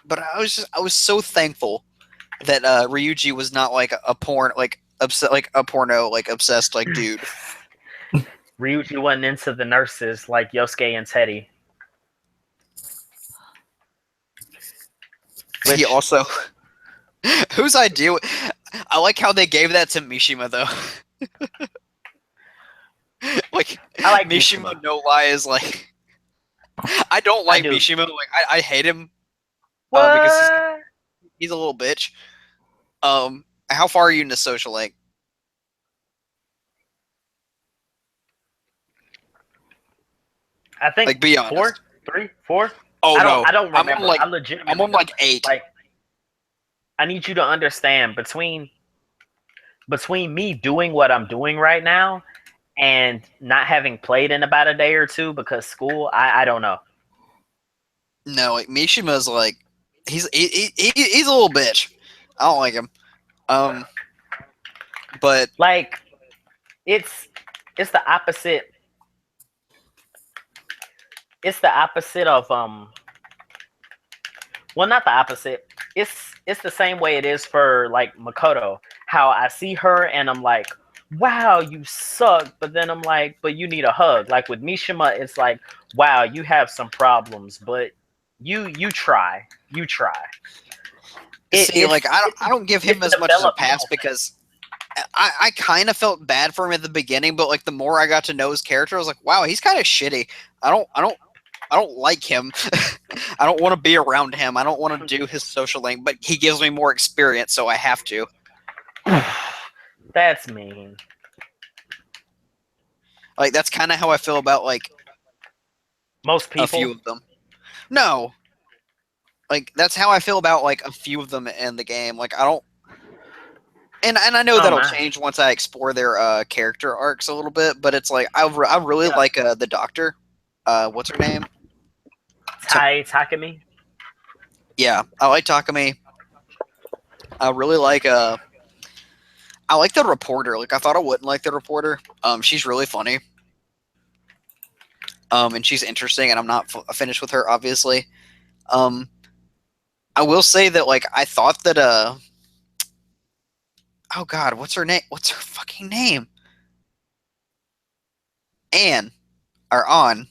But I was so thankful that Ryuji was not like a porn like upset like a porno like obsessed like dude. Ryuji wasn't into the nurses like Yosuke and Teddy. He also whose idea? I like how they gave that to Mishima though. Like I like Mishima, no lie, is like I don't like Mishima. Like I hate him because he's a little bitch. How far are you into Social Link? I think like be honest. 4, 3, 4. Oh no, I don't remember. I'm on like 8. Like, I need you to understand between me doing what I'm doing right now and not having played in about a day or two because school, I don't know. No, like Mishima's like he's a little bitch. I don't like him. But like it's the opposite. It's the opposite of well, not the opposite. It's the same way it is for like Makoto. How I see her and I'm like, wow, you suck. But then I'm like, but you need a hug. Like with Mishima, it's like, wow, you have some problems, but you try. You try. Like I don't give him as much as a pass because I kind of felt bad for him at the beginning, but like the more I got to know his character, I was like, wow, he's kind of shitty. I don't like him. I don't want to be around him. I don't want to do his social link, but he gives me more experience, so I have to. That's mean. Like that's kind of how I feel about like most people. A few of them. No. Like that's how I feel about like a few of them in the game. Like I don't and I know that'll change once I explore their character arcs a little bit, but it's like I really like the doctor. What's her name? Takami. Yeah, I like Takami. I really like I like the reporter. Like I thought I wouldn't like the reporter. She's really funny. And she's interesting, and I'm not finished with her, obviously. I will say that like I thought that oh god, what's her name? What's her fucking name? Anne or On.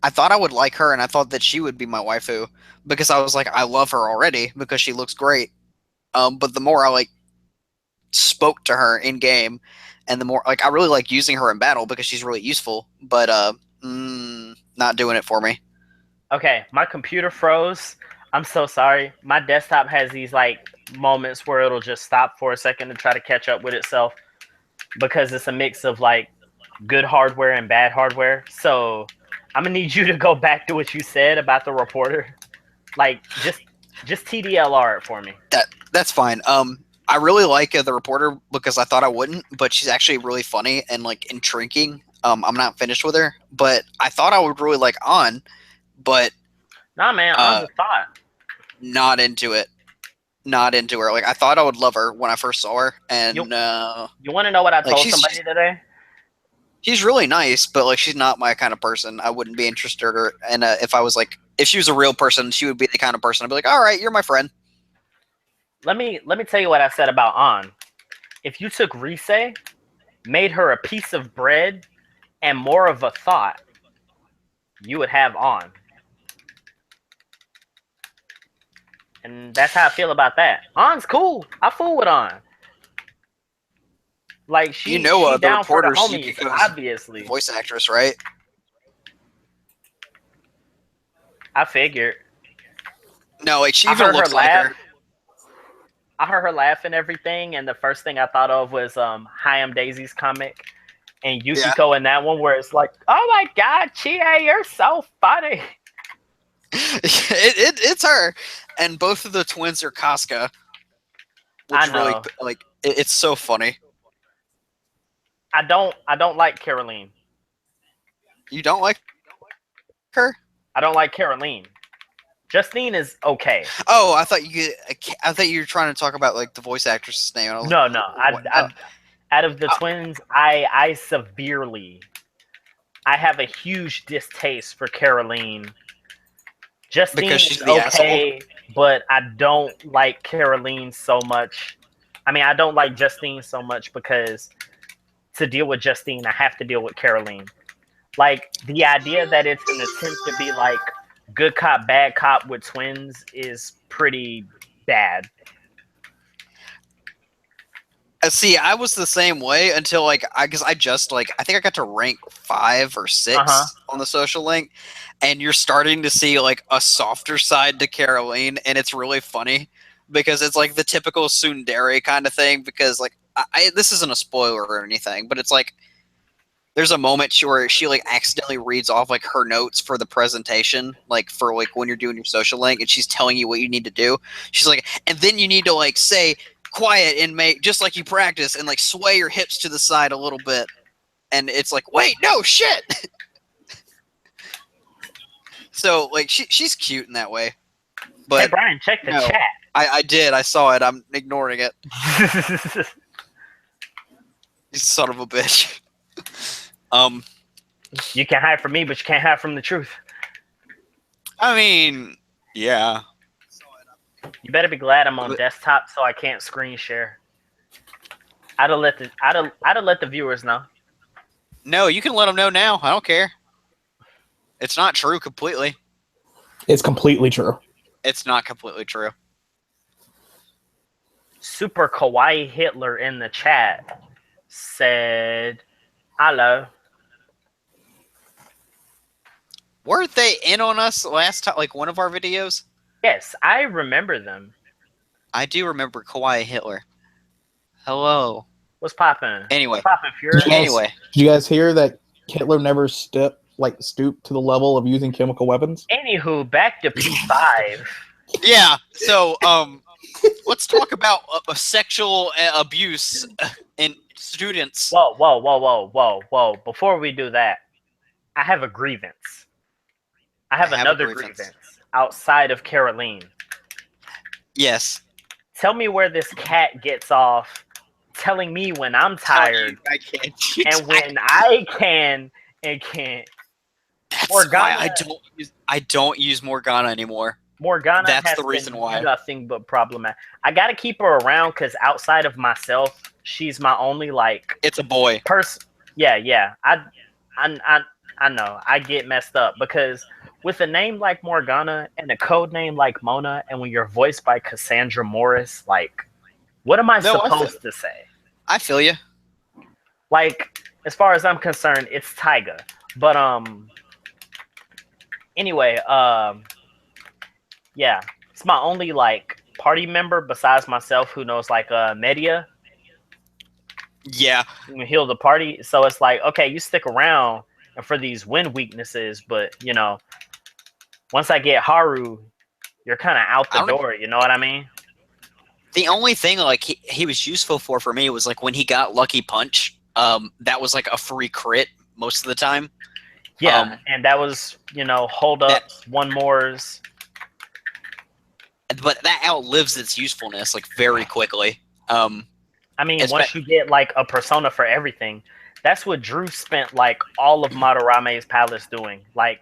I thought I would like her, and I thought that she would be my waifu because I was like, I love her already because she looks great. But the more I like spoke to her in game, and the more like I really like using her in battle because she's really useful. But not doing it for me. Okay, my computer froze. I'm so sorry. My desktop has these like moments where it'll just stop for a second to try to catch up with itself because it's a mix of like good hardware and bad hardware. So I'm gonna need you to go back to what you said about the reporter. Like just TDLR it for me. That's fine. I really like the reporter because I thought I wouldn't, but she's actually really funny and like intriguing. I'm not finished with her, but I thought I would really like On, but nah, man, On's a thought. Not into it. Not into her. Like I thought I would love her when I first saw her, and you want to know what I told somebody today? She's really nice, but like she's not my kind of person. I wouldn't be interested in her. And if I was like, if she was a real person, she would be the kind of person I'd be like, all right, you're my friend. Let me tell you what I said about On. If you took Rise, made her a piece of bread, and more of a thought, you would have On. And that's how I feel about that. On's cool. I fool with On. Like she the down for the reporter, homies, obviously. Voice actress, right? I figured. No, like she even looks like her. I heard her laugh and everything, and the first thing I thought of was Hi, I'm Daisy's comic, and Yeah. Yukiko in that one where it's like, oh my god, Chie, you're so funny. It's her, and both of the twins are Casca, which I really know. like it's so funny. I don't like Caroline. You don't like her? I don't like Caroline. Justine is okay. Oh, I thought you were trying to talk about like the voice actress's name. I was No, like, no. what? Oh, Out of the oh, twins, I severely, I have a huge distaste for Caroline. because Justine she's is the asshole. okay, but I don't like Caroline so much. I mean, I don't like Justine so much because to deal with Justine, I have to deal with Caroline. Like, the idea that it's an attempt to be like good cop, bad cop with twins is pretty bad. See, I was the same way until like because I just like I think I got to rank 5 or 6 on the social link, and you're starting to see like a softer side to Caroline, and it's really funny because it's like the typical tsundere kind of thing. Because like this isn't a spoiler or anything, but it's like there's a moment where she like accidentally reads off like her notes for the presentation, like for like when you're doing your social link, and she's telling you what you need to do. She's like, and then you need to like say quiet and make just like you practice and like sway your hips to the side a little bit, and it's like, wait, no shit. So like she's cute in that way, but Hey Brian, check the no, chat. I did, I saw it, I'm ignoring it. You son of a bitch. You can hide from me, but you can't hide from the truth. I mean, yeah. You better be glad I'm on desktop so I can't screen share. I'd have let the viewers know. No, you can let them know now. I don't care. It's not true completely. It's completely true. It's not completely true. Super Kawaii Hitler in the chat said, "Hello." Weren't they in on us last time, like one of our videos? Yes, I remember them. I do remember Kawaii Hitler. Hello. What's poppin'? Anyway. What's poppin', Fury? Anyway. Did you guys hear that Hitler never stooped to the level of using chemical weapons? Anywho, back to P5. Yeah. So, let's talk about sexual abuse in students. Whoa. Before we do that, I have a grievance. I have another grievance outside of Caroline. Yes. Tell me where this cat gets off telling me when I'm tired I can't. and when I can and can't. That's Morgana, why I don't use Morgana anymore. Morgana That's has the reason been why. nothing but problematic. I gotta keep her around because outside of myself, she's my only like It's a boy. person. Yeah. I know. I get messed up because with a name like Morgana and a code name like Mona, and when you're voiced by Cassandra Morris, like, what am I supposed to say? I feel you. Like, as far as I'm concerned, it's Tyga. But anyway, yeah, it's my only like party member besides myself who knows like media. Yeah. Heal the party. So it's like, okay, you stick around and for these wind weaknesses, but you know, once I get Haru, you're kind of out the door. You know what I mean? The only thing like he was useful for me was like when he got Lucky Punch. That was like a free crit most of the time. Yeah, and that was, you know, hold ups, one mores. But that outlives its usefulness like very quickly. I mean, once you get like a persona for everything, that's what Drew spent like all of Madarame's Palace doing, like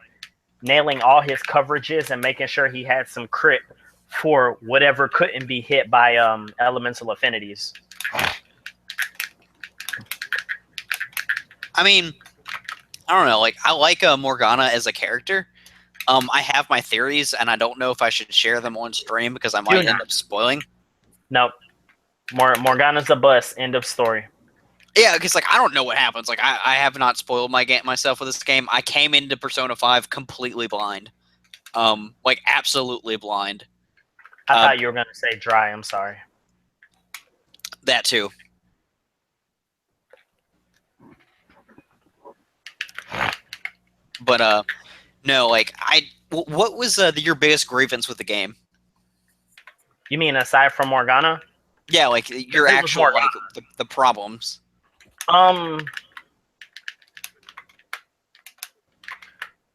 nailing all his coverages and making sure he had some crit for whatever couldn't be hit by elemental affinities. I mean, I don't know. Like, I like Morgana as a character. I have my theories, and I don't know if I should share them on stream because I might end up spoiling. Nope. Morgana's a bust. End of story. Yeah, because like I don't know what happens. Like I have not spoiled myself with this game. I came into Persona 5 completely blind. Like absolutely blind. I thought you were gonna say dry. I'm sorry. That too. But no, like what was your biggest grievance with the game? You mean aside from Morgana? Yeah, like your It was actual Morgana. like the problems. Um.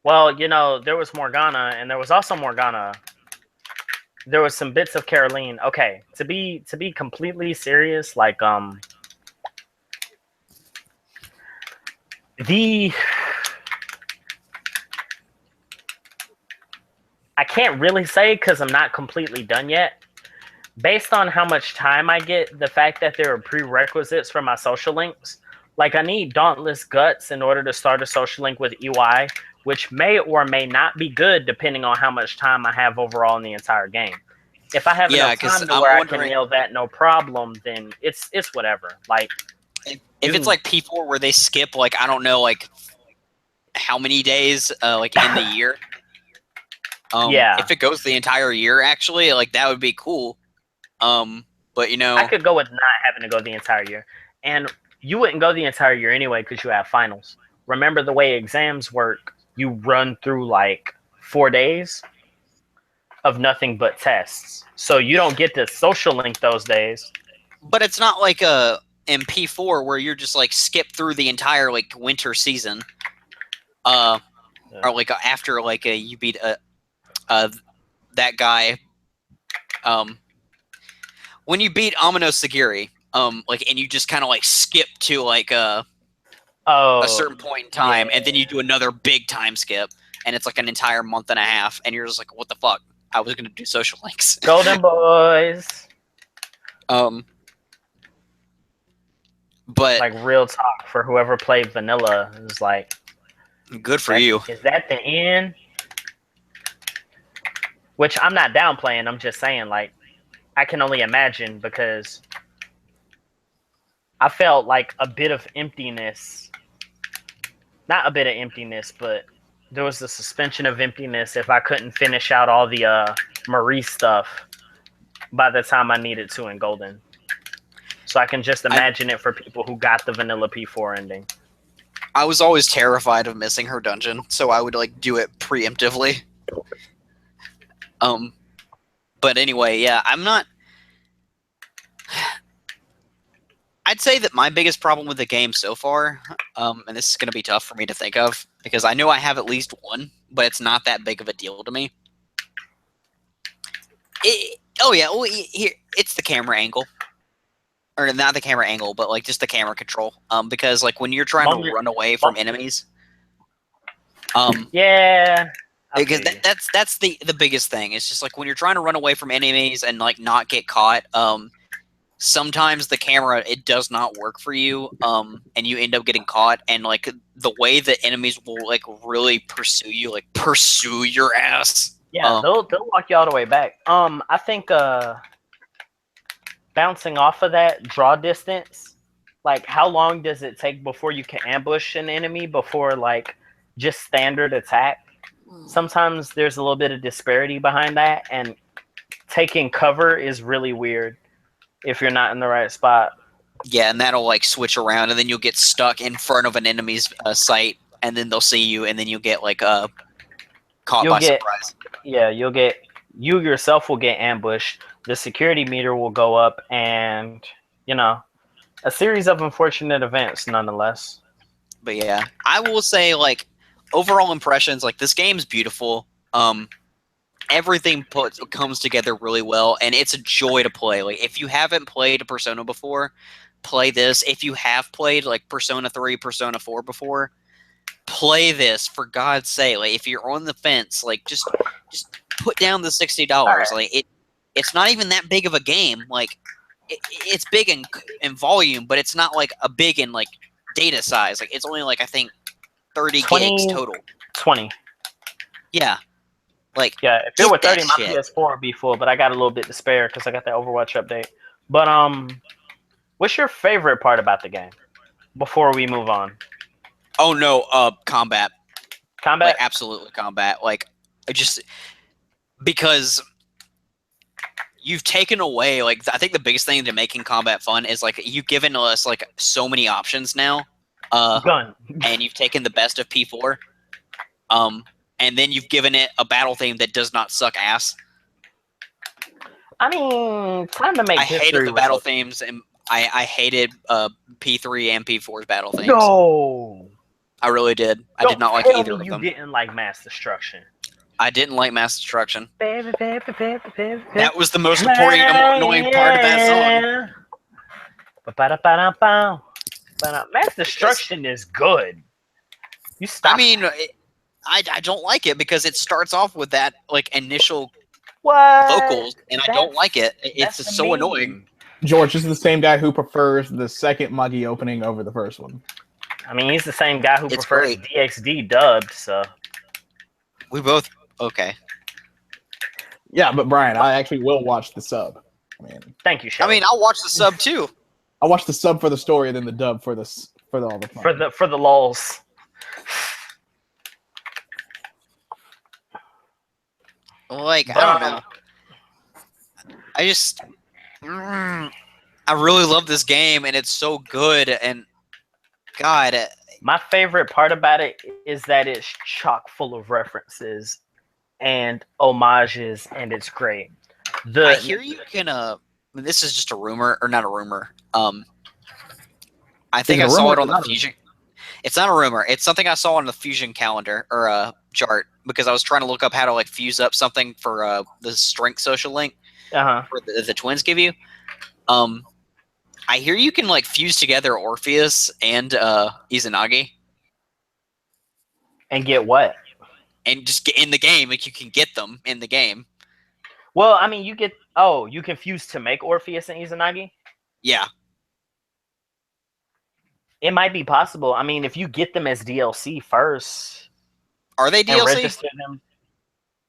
Well, there was Morgana, and there was also Morgana. There was some bits of Caroline. Okay, to be completely serious, like the I can't really say because I'm not completely done yet. Based on how much time I get, the fact that there are prerequisites for my social links, like I need Dauntless Guts in order to start a social link with EY, which may or may not be good depending on how much time I have overall in the entire game. If I have Yeah, enough because time to I'm where I can wondering nail that no problem, then it's whatever. Like if it's like P4 where they skip like I don't know like how many days like in the year. Yeah. If it goes the entire year, actually, like that would be cool. But I could go with not having to go the entire year, and you wouldn't go the entire year anyway because you have finals. Remember the way exams work? You run through like 4 days of nothing but tests, so you don't get to social link those days. But it's not like a MP4 where you're just like skip through the entire like winter season. Or like after like you beat that guy. When you beat Amino Sagiri, like and you just kind of like skip to like a certain point in time, and then you do another big time skip, and it's like an entire month and a half, and you're just like, what the fuck? I was gonna do social links. Golden Boys. But like real talk for whoever played vanilla is like, good for you. Is that the end? Which I'm not downplaying. I'm just saying, like, I can only imagine because I felt like a bit of emptiness. Not a bit of emptiness, but there was a suspension of emptiness if I couldn't finish out all the Marie stuff by the time I needed to in Golden. So I can just imagine it for people who got the vanilla P4 ending. I was always terrified of missing her dungeon, so I would like do it preemptively. But anyway, yeah, I'm not. I'd say that my biggest problem with the game so far, and this is going to be tough for me to think of because I know I have at least one, but it's not that big of a deal to me. Here it's the camera angle, or not the camera angle, but like just the camera control. Because like when you're trying to run away from enemies, yeah. Because that's the biggest thing. It's just like when you're trying to run away from enemies and like not get caught. Sometimes the camera it does not work for you. And you end up getting caught. And like the way that enemies will like really pursue you, like pursue your ass. Yeah, they'll walk you all the way back. I think bouncing off of that draw distance, like how long does it take before you can ambush an enemy before like just standard attack? Sometimes there's a little bit of disparity behind that, and taking cover is really weird if you're not in the right spot. Yeah, and that'll like switch around, and then you'll get stuck in front of an enemy's sight, and then they'll see you, and then you'll get like caught by surprise. Yeah, you yourself will get ambushed. The security meter will go up, and a series of unfortunate events, nonetheless. But yeah, I will say like. Overall impressions, like this game's beautiful. Everything comes together really well, and it's a joy to play. Like if you haven't played Persona before, play this. If you have played like Persona 3, Persona 4 before, play this for God's sake. Like if you're on the fence, like just put down the $60. Right. Like it's not even that big of a game. Like it's big in volume, but it's not like a big in like data size. Like it's only like I think 30 gigs total. 20. Yeah. Like yeah, if it were 30, my PS4 would be full, but I got a little bit to spare because I got that Overwatch update. But what's your favorite part about the game? Before we move on. Oh no, combat. Combat? Like absolutely combat. Like just because you've taken away like I think the biggest thing to making combat fun is like you've given us like so many options now. Gun. And you've taken the best of P4. And then you've given it a battle theme that does not suck ass. I mean, time to make I history. hated the battle themes, and I hated P3 and P4's battle themes. No, I really did. I did not like tell either me of you them. didn't like Mass Destruction. I didn't like Mass Destruction. Baby, baby, baby, baby, That was the most annoying part of that song. Mass Destruction is good. You stop. I mean, I don't like it because it starts off with that like initial what? vocals, and I don't like it. It's just so annoying. George, this is the same guy who prefers the second Muggy opening over the first one. I mean, he's the same guy who It's prefers great. DXD dubbed, so. We both okay. Yeah, but Brian, I actually will watch the sub. Thank you, Shelly. I mean, I'll watch the sub too. I'll watch the sub for the story and then the dub for all the fun. for the lulz. Like, I don't know. I really love this game, and it's so good. And God, my favorite part about it is that it's chock full of references and homages, and it's great. I hear you can. This is just a rumor, or not a rumor. I think I saw it on the Fusion. It's not a rumor. It's something I saw on the Fusion calendar or chart because I was trying to look up how to like fuse up something for the strength social link for the twins give you. I hear you can like fuse together Orpheus and Izanagi. And get what? And just get in the game. Like you can get them in the game. Well, I mean, you can fuse to make Orpheus and Izanagi? Yeah. It might be possible. I mean, if you get them as DLC first. Are they DLC? Register them,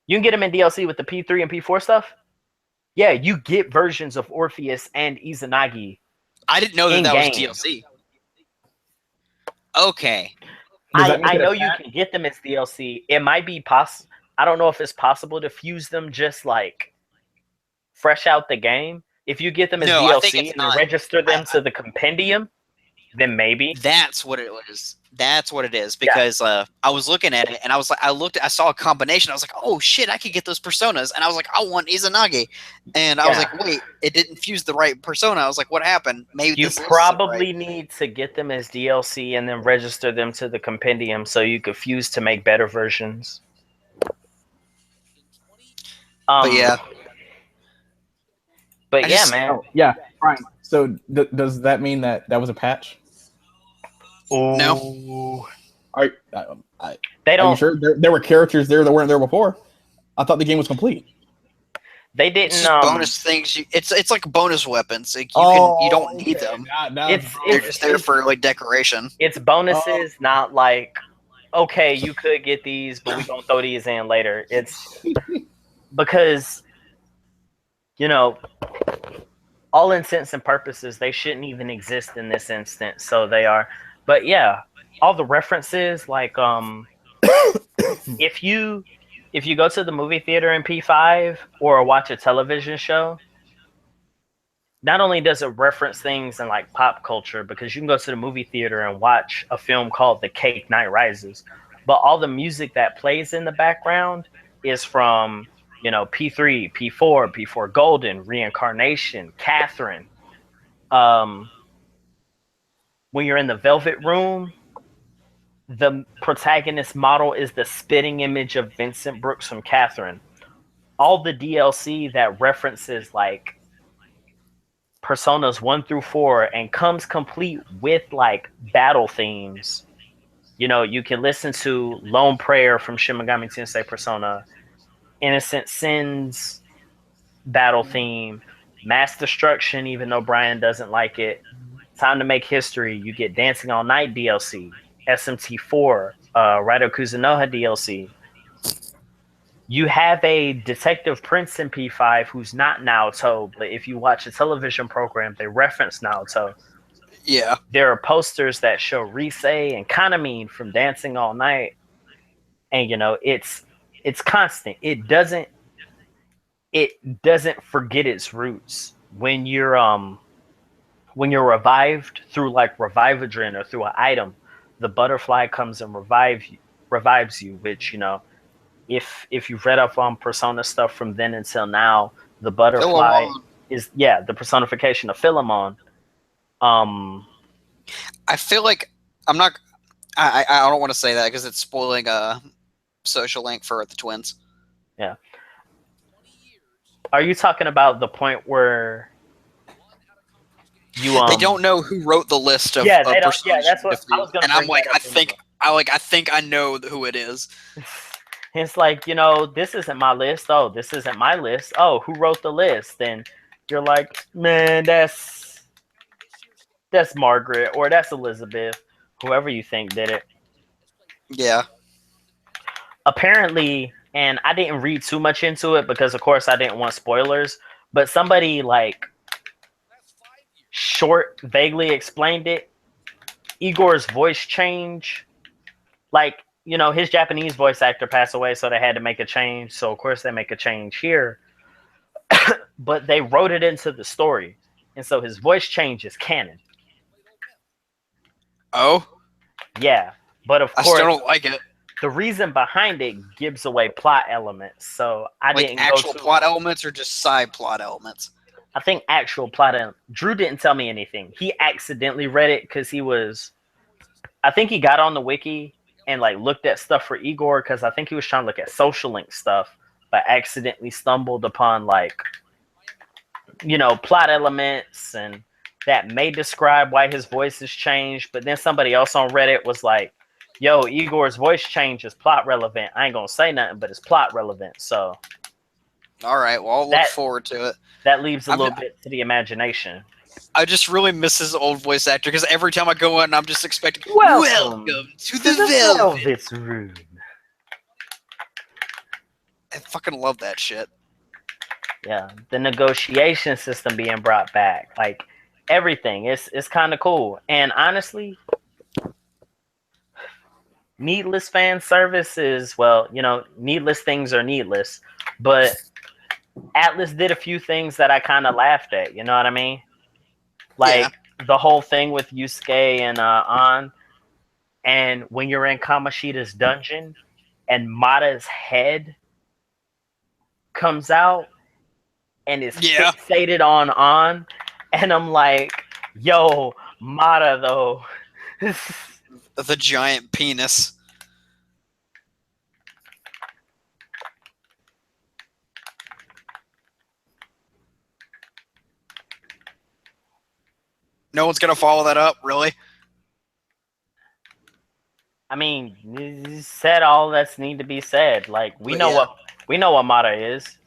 you can get them in DLC with the P3 and P4 stuff. Yeah, you get versions of Orpheus and Izanagi. I didn't know that was DLC. Okay. I know you can get them as DLC. It might be possible. I don't know if it's possible to fuse them just like fresh out the game. If you get them as DLC and register them to the compendium, then maybe. That's what it was. That's what it is. Because I was looking at it and I was like, I saw a combination. I was like, oh shit, I could get those personas. And I was like, I want Izanagi. And I was like, wait, it didn't fuse the right persona. I was like, what happened? Maybe you probably need to get them as DLC and then register them to the compendium so you could fuse to make better versions. But yeah. But yeah, man. Oh, yeah, Brian. So does that mean that was a patch? No. They don't. Are you sure there were characters there that weren't there before? I thought the game was complete. They didn't. It's bonus things. It's like bonus weapons. Like you don't need them. They're just there for like decoration. It's bonuses, not like okay, you could get these, but we gonna throw these in later. It's because all intents and purposes, they shouldn't even exist in this instance. So they are. But yeah, all the references, like if you go to the movie theater in P5 or watch a television show, not only does it reference things in like pop culture, because you can go to the movie theater and watch a film called The Cake Night Rises, but all the music that plays in the background is from P3, P4, P4 Golden, Reincarnation, Catherine. When you're in the Velvet Room, the protagonist model is the spitting image of Vincent Brooks from Catherine. All the DLC that references like Personas 1 through 4 and comes complete with like battle themes. You can listen to Lone Prayer from Shin Megami Tensei Persona, Innocent Sins battle theme, Mass Destruction, even though Brian doesn't like it. Time to Make History, you get Dancing All Night DLC, SMT4, Raido Kuzunoha DLC. You have a Detective Prince in P5 who's not Naoto, but if you watch a television program, they reference Naoto. Yeah. There are posters that show Rise and Kanamine from Dancing All Night. And it's constant. It doesn't forget its roots. When you're revived through like Revivadrin or through an item, the butterfly comes and revives revives you, which, if you've read up on Persona stuff from then until now, the butterfly is the personification of Philemon. I feel like I'm not. I don't want to say that because it's spoiling a social link for the twins. Yeah. Are you talking about the point where you they don't know who wrote the list of they don't. Yeah, that's what I was gonna. And I'm like, I think I know who it is. It's like, this isn't my list. Oh, this isn't my list. Oh, who wrote the list? And you're like, man, that's Margaret or that's Elizabeth, whoever you think did it. Yeah. Apparently, and I didn't read too much into it because, of course, I didn't want spoilers. But somebody vaguely explained it. Igor's voice change, his Japanese voice actor passed away, so they had to make a change. So, of course, they make a change here. But they wrote it into the story. And so his voice change is canon. Oh? Yeah. But, of course, I still don't like it. The reason behind it gives away plot elements. So, I didn't go actual plot elements or just side plot elements? I think actual plot elements. Drew didn't tell me anything. He accidentally read it because I think he got on the wiki and looked at stuff for Igor because I think he was trying to look at social link stuff, but accidentally stumbled upon plot elements and that may describe why his voice has changed. But then somebody else on Reddit was like, yo, Igor's voice change is plot relevant. I ain't gonna say nothing, but it's plot relevant. So all right, well, I'll look forward to it. That leaves a little bit to the imagination. I just really miss his old voice actor because every time I go in, I'm just expecting welcome to the Velvet Room. I fucking love that shit. Yeah, the negotiation system being brought back, everything. It's kind of cool. And honestly, needless fan service is, needless things are needless, but Atlus did a few things that I kind of laughed at. You know what I mean? The whole thing with Yusuke and An, and when you're in Kamoshida's dungeon, and Mata's head comes out and is fixated on An, and I'm like, yo, Mata though. The giant penis. No one's gonna follow that up, really? I mean, you said all that's need to be said. We know what Mata is.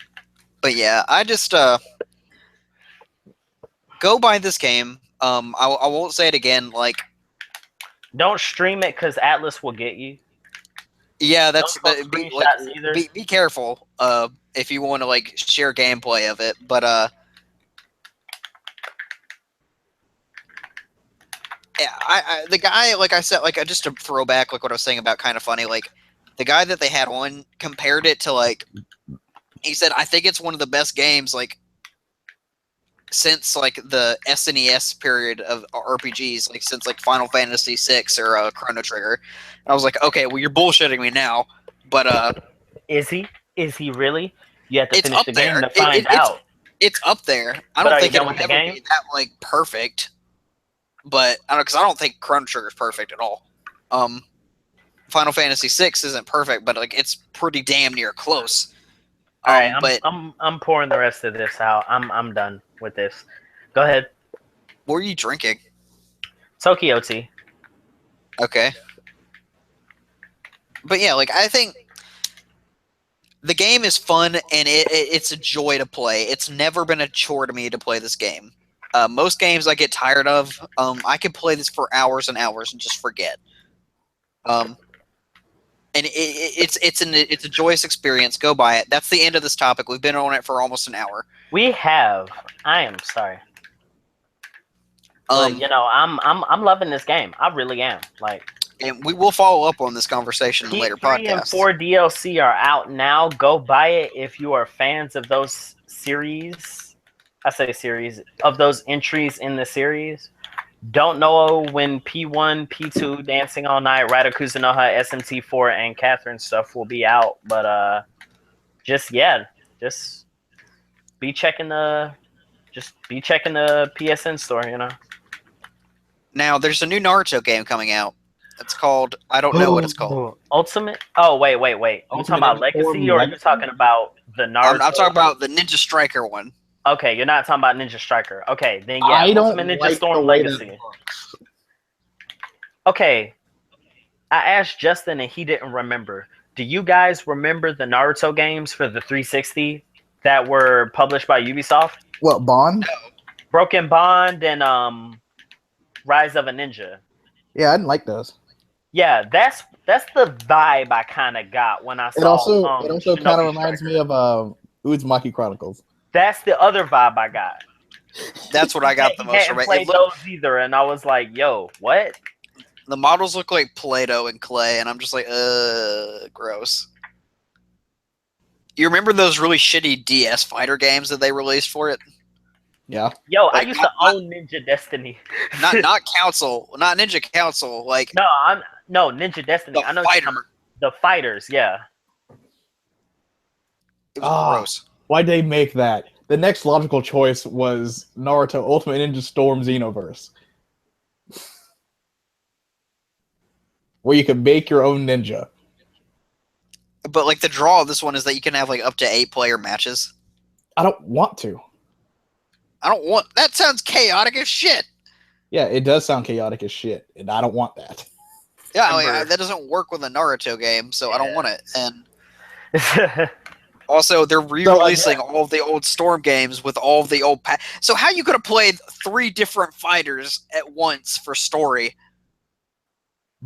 But yeah, I just go buy this game. I won't say it again. Don't stream it because Atlus will get you. Yeah, that's be careful. If you want to share gameplay of it, but yeah, the guy, I said, just to throw back, what I was saying about Kind of Funny, the guy that they had on compared it to, he said, I think it's one of the best games, since, the SNES period of RPGs, since, Final Fantasy VI or Chrono Trigger. And I was like, okay, well, you're bullshitting me now, but, Is he? Is he really? You have to finish the game to find out. It's up there. I don't think it'll ever be that, perfect. But I don't know, because I don't think Chrono Trigger is perfect at all. Final Fantasy VI isn't perfect, but it's pretty damn near close. All right, I'm pouring the rest of this out. I'm done with this. Go ahead. What are you drinking? Tokyo tea. Okay. But yeah, I think the game is fun and it's a joy to play. It's never been a chore to me to play this game. Most games I get tired of. I could play this for hours and hours and just forget. And it's a joyous experience. Go buy it. That's the end of this topic. We've been on it for almost an hour. We have. I am sorry. But, I'm loving this game. I really am. And we will follow up on this conversation in later podcasts. 3 and 4 DLC are out now. Go buy it if you are fans of those series. I say series of those entries in the series. Don't know when P1, P2, Dancing All Night, Radakuza Noha, SMT4, and Catherine stuff will be out, but just be checking the PSN store, you know. Now, there's a new Naruto game coming out. It's called, I don't know what it's called. Ultimate. Oh wait. You talking about Legacy, or are you talking about the Naruto? I'm talking about the Ninja Striker one. Okay, you're not talking about Ninja Striker. Okay, then yeah, I don't Ultimate Ninja like Storm the way Legacy. Okay, I asked Justin and he didn't remember. Do you guys remember the Naruto games for the 360 that were published by Ubisoft? What, Bond? Broken Bond and Rise of a Ninja. Yeah, I didn't like those. Yeah, that's the vibe I kind of got when I saw. It also kind of reminds me of Uzumaki Chronicles. That's the other vibe I got. That's what I got the most from it. Played those either, and I was like, "Yo, what?" The models look like Play-Doh and clay, and I'm just like, gross. You remember those really shitty DS fighter games that they released for it? Yeah. Yo, I used to own Ninja Destiny. not Council, not Ninja Council. Like no Ninja Destiny. I know fighter. The fighters. Yeah. It was gross. Why'd they make that? The next logical choice was Naruto Ultimate Ninja Storm Xenoverse, where you could make your own ninja. But like the draw of this one is that you can have like up to 8-player matches. I don't want to. That sounds chaotic as shit. Yeah, it does sound chaotic as shit, and I don't want that. Yeah, like, that doesn't work with a Naruto game, so I don't want it. And also, they're re-releasing all of the old Storm games with all of the old so how you could have played 3 different fighters at once for story?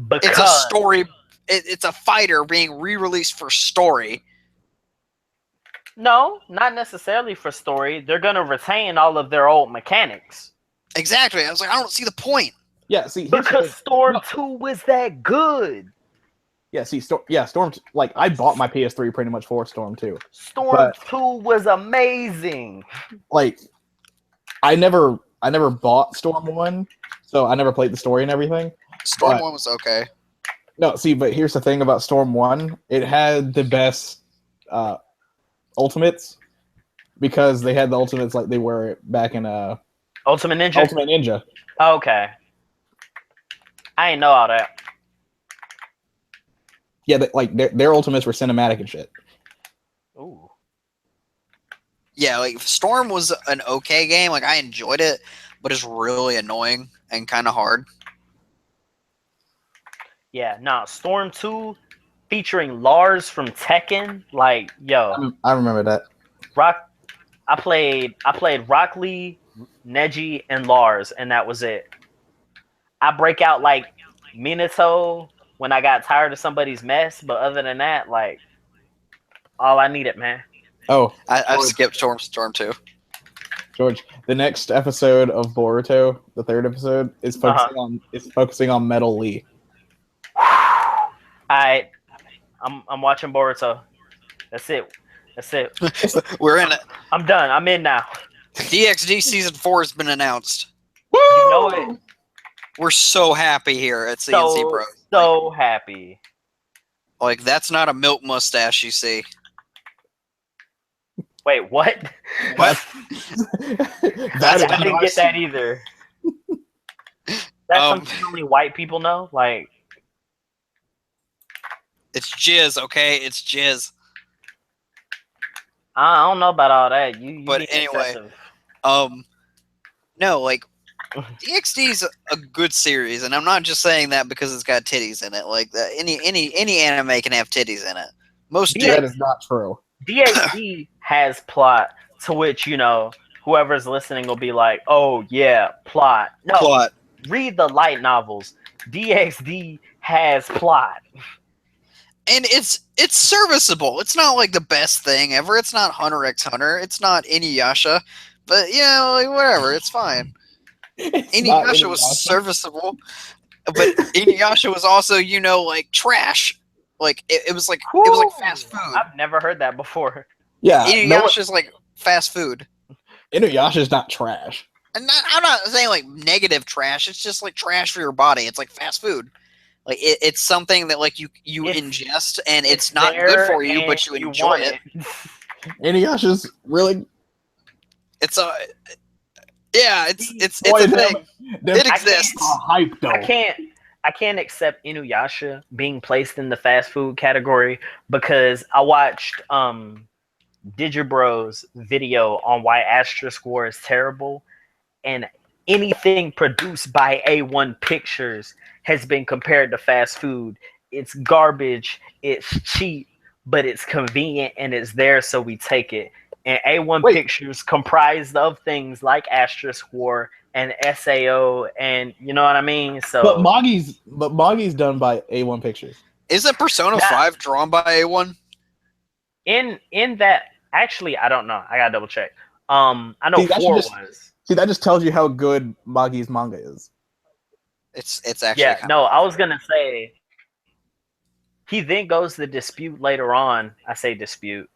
Because it's a story. It's a fighter being re-released for story. No, not necessarily for story. They're gonna retain all of their old mechanics. Exactly. I was like, I don't see the point. Yeah, see, because Storm 2 was that good. Yeah, see, Storm. Like, I bought my PS3 pretty much for Storm 2. Storm 2 was amazing. Like, I never bought Storm 1, so I never played the story and everything. Storm 1 was okay. No, see, but here's the thing about Storm 1. It had the best ultimates, because they had the ultimates like they were back in Ultimate Ninja? Ultimate Ninja. Okay. I didn't know all that. Yeah, like their ultimates were cinematic and shit. Ooh. Yeah, like Storm was an okay game. Like I enjoyed it, but it's really annoying and kind of hard. Yeah, nah, Storm 2 featuring Lars from Tekken, like, yo. I remember that. I played Rock Lee, Neji, and Lars, and that was it. I break out like Minato when I got tired of somebody's mess, but other than that, like, all I needed, man. Oh, I skipped Storm 2. George, the next episode of Boruto, the 3rd episode, is focusing on Metal Lee. I'm watching Boruto. That's it. We're in it. I'm done. I'm in now. DxD Season 4 has been announced. Woo! You know it. We're so happy here at C&C Bros. So happy. Like, that's not a milk mustache you see. Wait, what? What? I didn't get that either. That's something only white people know? Like... It's jizz, okay? It's jizz. I don't know about all that. You but anyway, no, like DxD's a good series, and I'm not just saying that because it's got titties in it. Like any anime can have titties in it. Most do. That is not true. DxD has plot, to which whoever's listening will be like, "Oh yeah, plot." No, plot. Read the light novels. DxD has plot. And it's serviceable. It's not like the best thing ever. It's not Hunter x Hunter. It's not Inuyasha. But, like, whatever. It's fine. Inuyasha was serviceable. But Inuyasha was also, like, trash. Like, it was like fast food. I've never heard that before. Yeah. Inuyasha's like fast food. Inuyasha's not trash. And I'm not saying like negative trash. It's just like trash for your body. It's like fast food. Like it's something that like you ingest, and it's not good for you, but you enjoy it. Inuyasha's really. It's a it's Boy, a thing. It exists. Hype though. I can't accept Inuyasha being placed in the fast food category because I watched Digibro's video on why Asterisk War is terrible, and anything produced by A1 Pictures has been compared to fast food. It's garbage, it's cheap, but it's convenient and it's there, so we take it. And A1 Pictures comprised of things like Asterisk War and SAO, and you know what I mean. So, but Moggy's done by A1 Pictures. Isn't Persona 5 drawn by A1? In that, actually, I don't know. I gotta double check. I know 4 was. See, that just tells you how good Moggy's manga is. It's actually no. I was gonna say he then goes to dispute later on. I say dispute.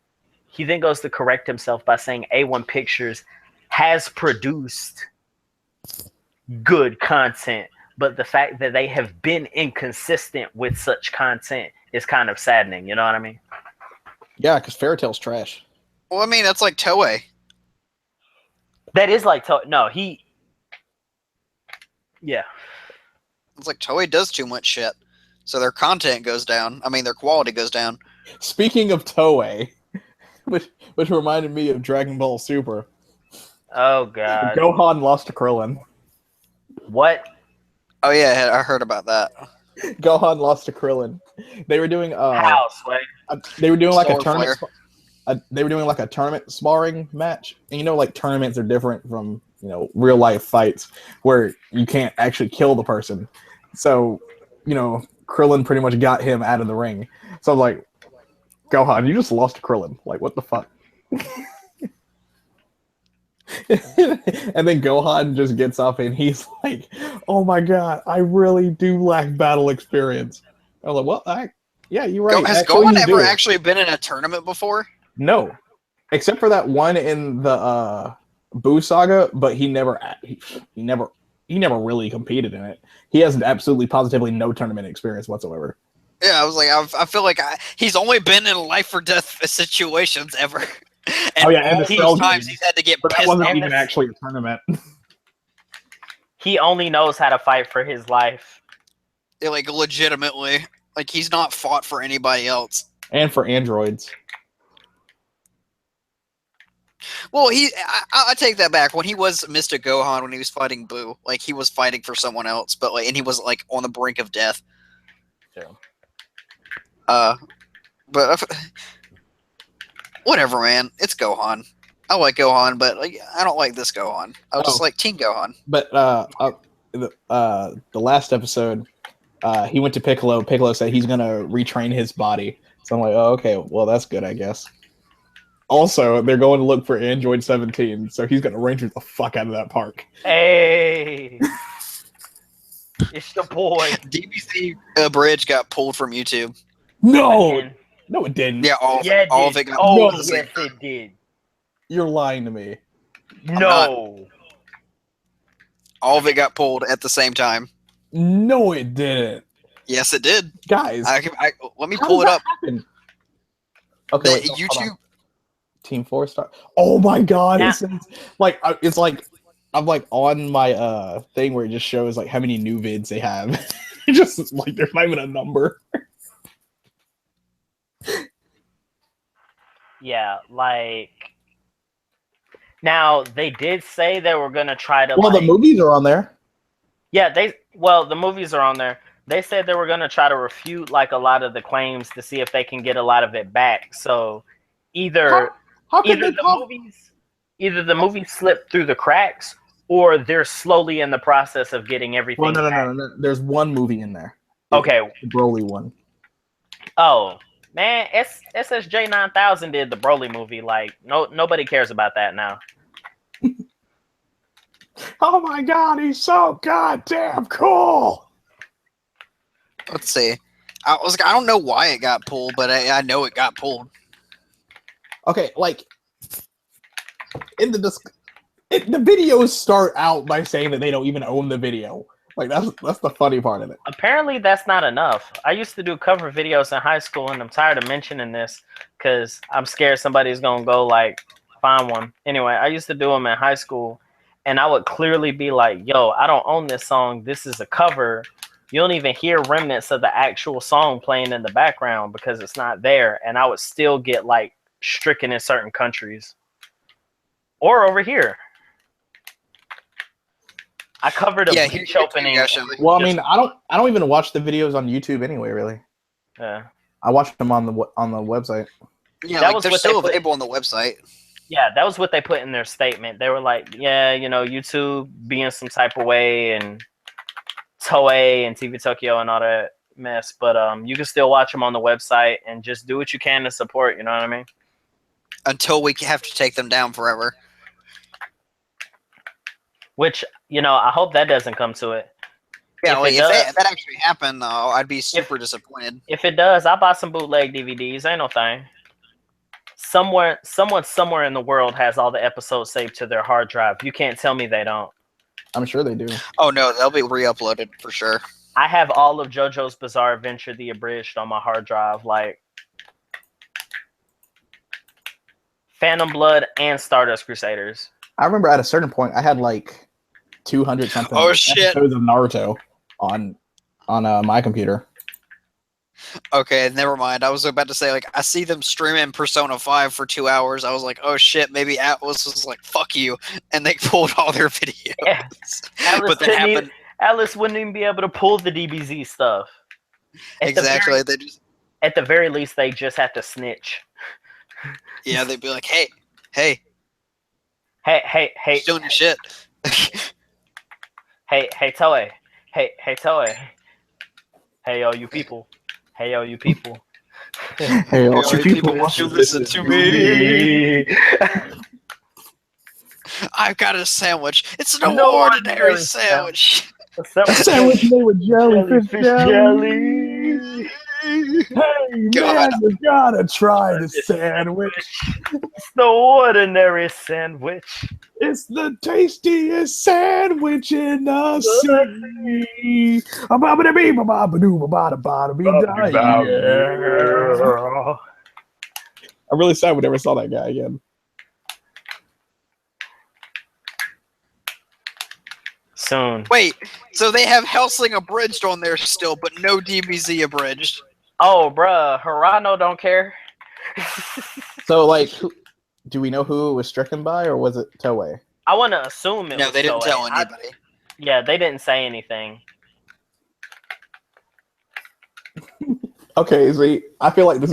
He then goes to correct himself by saying A1 Pictures has produced good content, but the fact that they have been inconsistent with such content is kind of saddening. You know what I mean? Yeah, because Fairy Tail's trash. Well, I mean, that's like Toei. That is like no, he. Yeah. It's like Toei does too much shit, so their content goes down. I mean, their quality goes down. Speaking of Toei, which reminded me of Dragon Ball Super. Oh god. Gohan lost to Krillin. What? Oh yeah, I heard about that. Gohan lost to Krillin. They were doing how, Sway? They were doing like Solar a tournament. They were doing like a tournament sparring match, and you know, like tournaments are different from real life fights where you can't actually kill the person. So, Krillin pretty much got him out of the ring. So I'm like, Gohan, you just lost to Krillin. Like, what the fuck? And then Gohan just gets up and he's like, "Oh my god, I really do lack battle experience." I'm like, "Well, yeah, you're right." Has Gohan ever actually been in a tournament before? No, except for that one in the Boo Saga, but he never really competed in it. He has absolutely positively no tournament experience whatsoever. Yeah, I was like, I feel like he's only been in life or death situations ever. And and all times he's had to get but pissed. That wasn't even actually a tournament. He only knows how to fight for his life. Yeah, like legitimately, like he's not fought for anybody else. And for androids. Well, I take that back. When he was Mr. Gohan, when he was fighting Boo, like he was fighting for someone else, but and he was like on the brink of death. Yeah. But whatever, man. It's Gohan. I like Gohan, but like I don't like this Gohan. I just like Teen Gohan. But the last episode, he went to Piccolo. Piccolo said he's gonna retrain his body. So I'm like, oh, okay, well that's good, I guess. Also, they're going to look for Android 17, so he's gonna ranger the fuck out of that park. Hey, it's the boy. DBZ Bridge got pulled from YouTube. No, it didn't. Yeah, all of it got pulled. Oh, yes, it did. You're lying to me. No. All of it got pulled at the same time. No, it didn't. Yes, it did. Guys, let me pull it up. Happen? Okay, wait, YouTube Team 4-star. Oh my god! Yeah. It's like I'm like on my thing where it just shows like how many new vids they have. It just like there's not even a number. Yeah, like now they did say they were gonna try to. Well, the movies are on there. Yeah, the movies are on there. They said they were gonna try to refute like a lot of the claims to see if they can get a lot of it back. So either the movies slip through the cracks, or they're slowly in the process of getting everything. Well, no. There's one movie in there. Okay, the Broly one. Oh man, SSJ 9000 did the Broly movie. Like nobody cares about that now. Oh my god, he's so goddamn cool. Let's see. I don't know why it got pulled, but I know it got pulled. Okay, like in the the videos start out by saying that they don't even own the video. Like that's the funny part of it. Apparently, that's not enough. I used to do cover videos in high school, and I'm tired of mentioning this because I'm scared somebody's gonna go like find one. Anyway, I used to do them in high school, and I would clearly be like, "Yo, I don't own this song. This is a cover." You don't even hear remnants of the actual song playing in the background because it's not there, and I would still get like stricken in certain countries or over here. I covered a Bleach opening. Well, I mean, I don't even watch the videos on YouTube anyway. Really, yeah. I watch them on the website. Yeah, that they're still available on the website. Yeah, that was what they put in their statement. They were like, yeah, YouTube being some type of way and Toei and TV Tokyo and all that mess, but you can still watch them on the website and just do what you can to support. You know what I mean? Until we have to take them down forever. Which, I hope that doesn't come to it. Yeah, if that actually happened, though, I'd be super disappointed. If it does, I'll buy some bootleg DVDs. Ain't no thing. Someone somewhere in the world has all the episodes saved to their hard drive. You can't tell me they don't. I'm sure they do. Oh, no, they'll be re-uploaded for sure. I have all of JoJo's Bizarre Adventure, the abridged, on my hard drive. Like, Phantom Blood and Stardust Crusaders. I remember at a certain point, I had like 200 something episodes of Naruto on my computer. Okay, never mind. I was about to say, like, I see them streaming Persona 5 for 2 hours. I was like, oh shit, maybe Atlus was like, fuck you, and they pulled all their videos. Yeah. But that happened. Atlus wouldn't even be able to pull the DBZ stuff. Exactly. At the very least, they just have to snitch. Yeah, they'd be like, hey, doing your shit. hey, Toei. Hey, Toei. Hey, all you people. Hey, all you people. Hey, all you people, won't you listen to me? I've got a sandwich. It's an ordinary sandwich. A sandwich made with jellyfish jelly. Hey, man, you gotta try the sandwich. It's the ordinary sandwich. It's the tastiest sandwich in the sea. I'm really sad we never saw that guy again. Soon. Wait, so they have Hellsing abridged on there still, but no DBZ abridged. Oh, bruh, Hirano don't care. So, like, do we know who it was stricken by, or was it Toei? I want to assume it was No, they didn't Toei. tell anybody. Yeah, they didn't say anything. Okay, see, I feel like this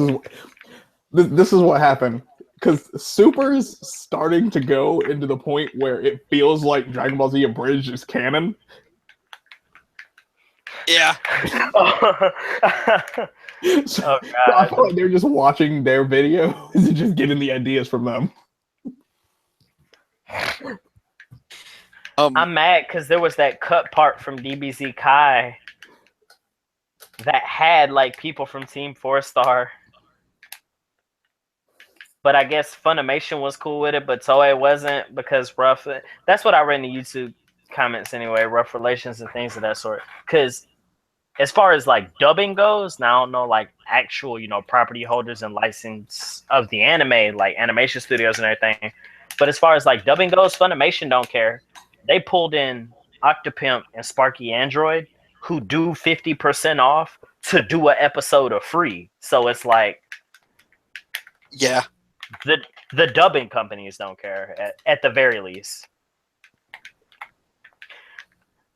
is what happened. Because Super's starting to go into the point where it feels like Dragon Ball Z Abridged is canon. Yeah. So I feel like they're just watching their videos and just getting the ideas from them. I'm mad because there was that cut part from DBZ Kai that had like people from Team 4-Star. But I guess Funimation was cool with it, but Toei wasn't because rough. That's what I read in the YouTube comments anyway, rough relations and things of that sort. Because as far as like dubbing goes, now I don't know like actual, property holders and license of the anime, like animation studios and everything. But as far as like dubbing goes, Funimation don't care. They pulled in Octopimp and Sparky Android, who do 50% off to do an episode of free. So it's like, yeah. The dubbing companies don't care at the very least.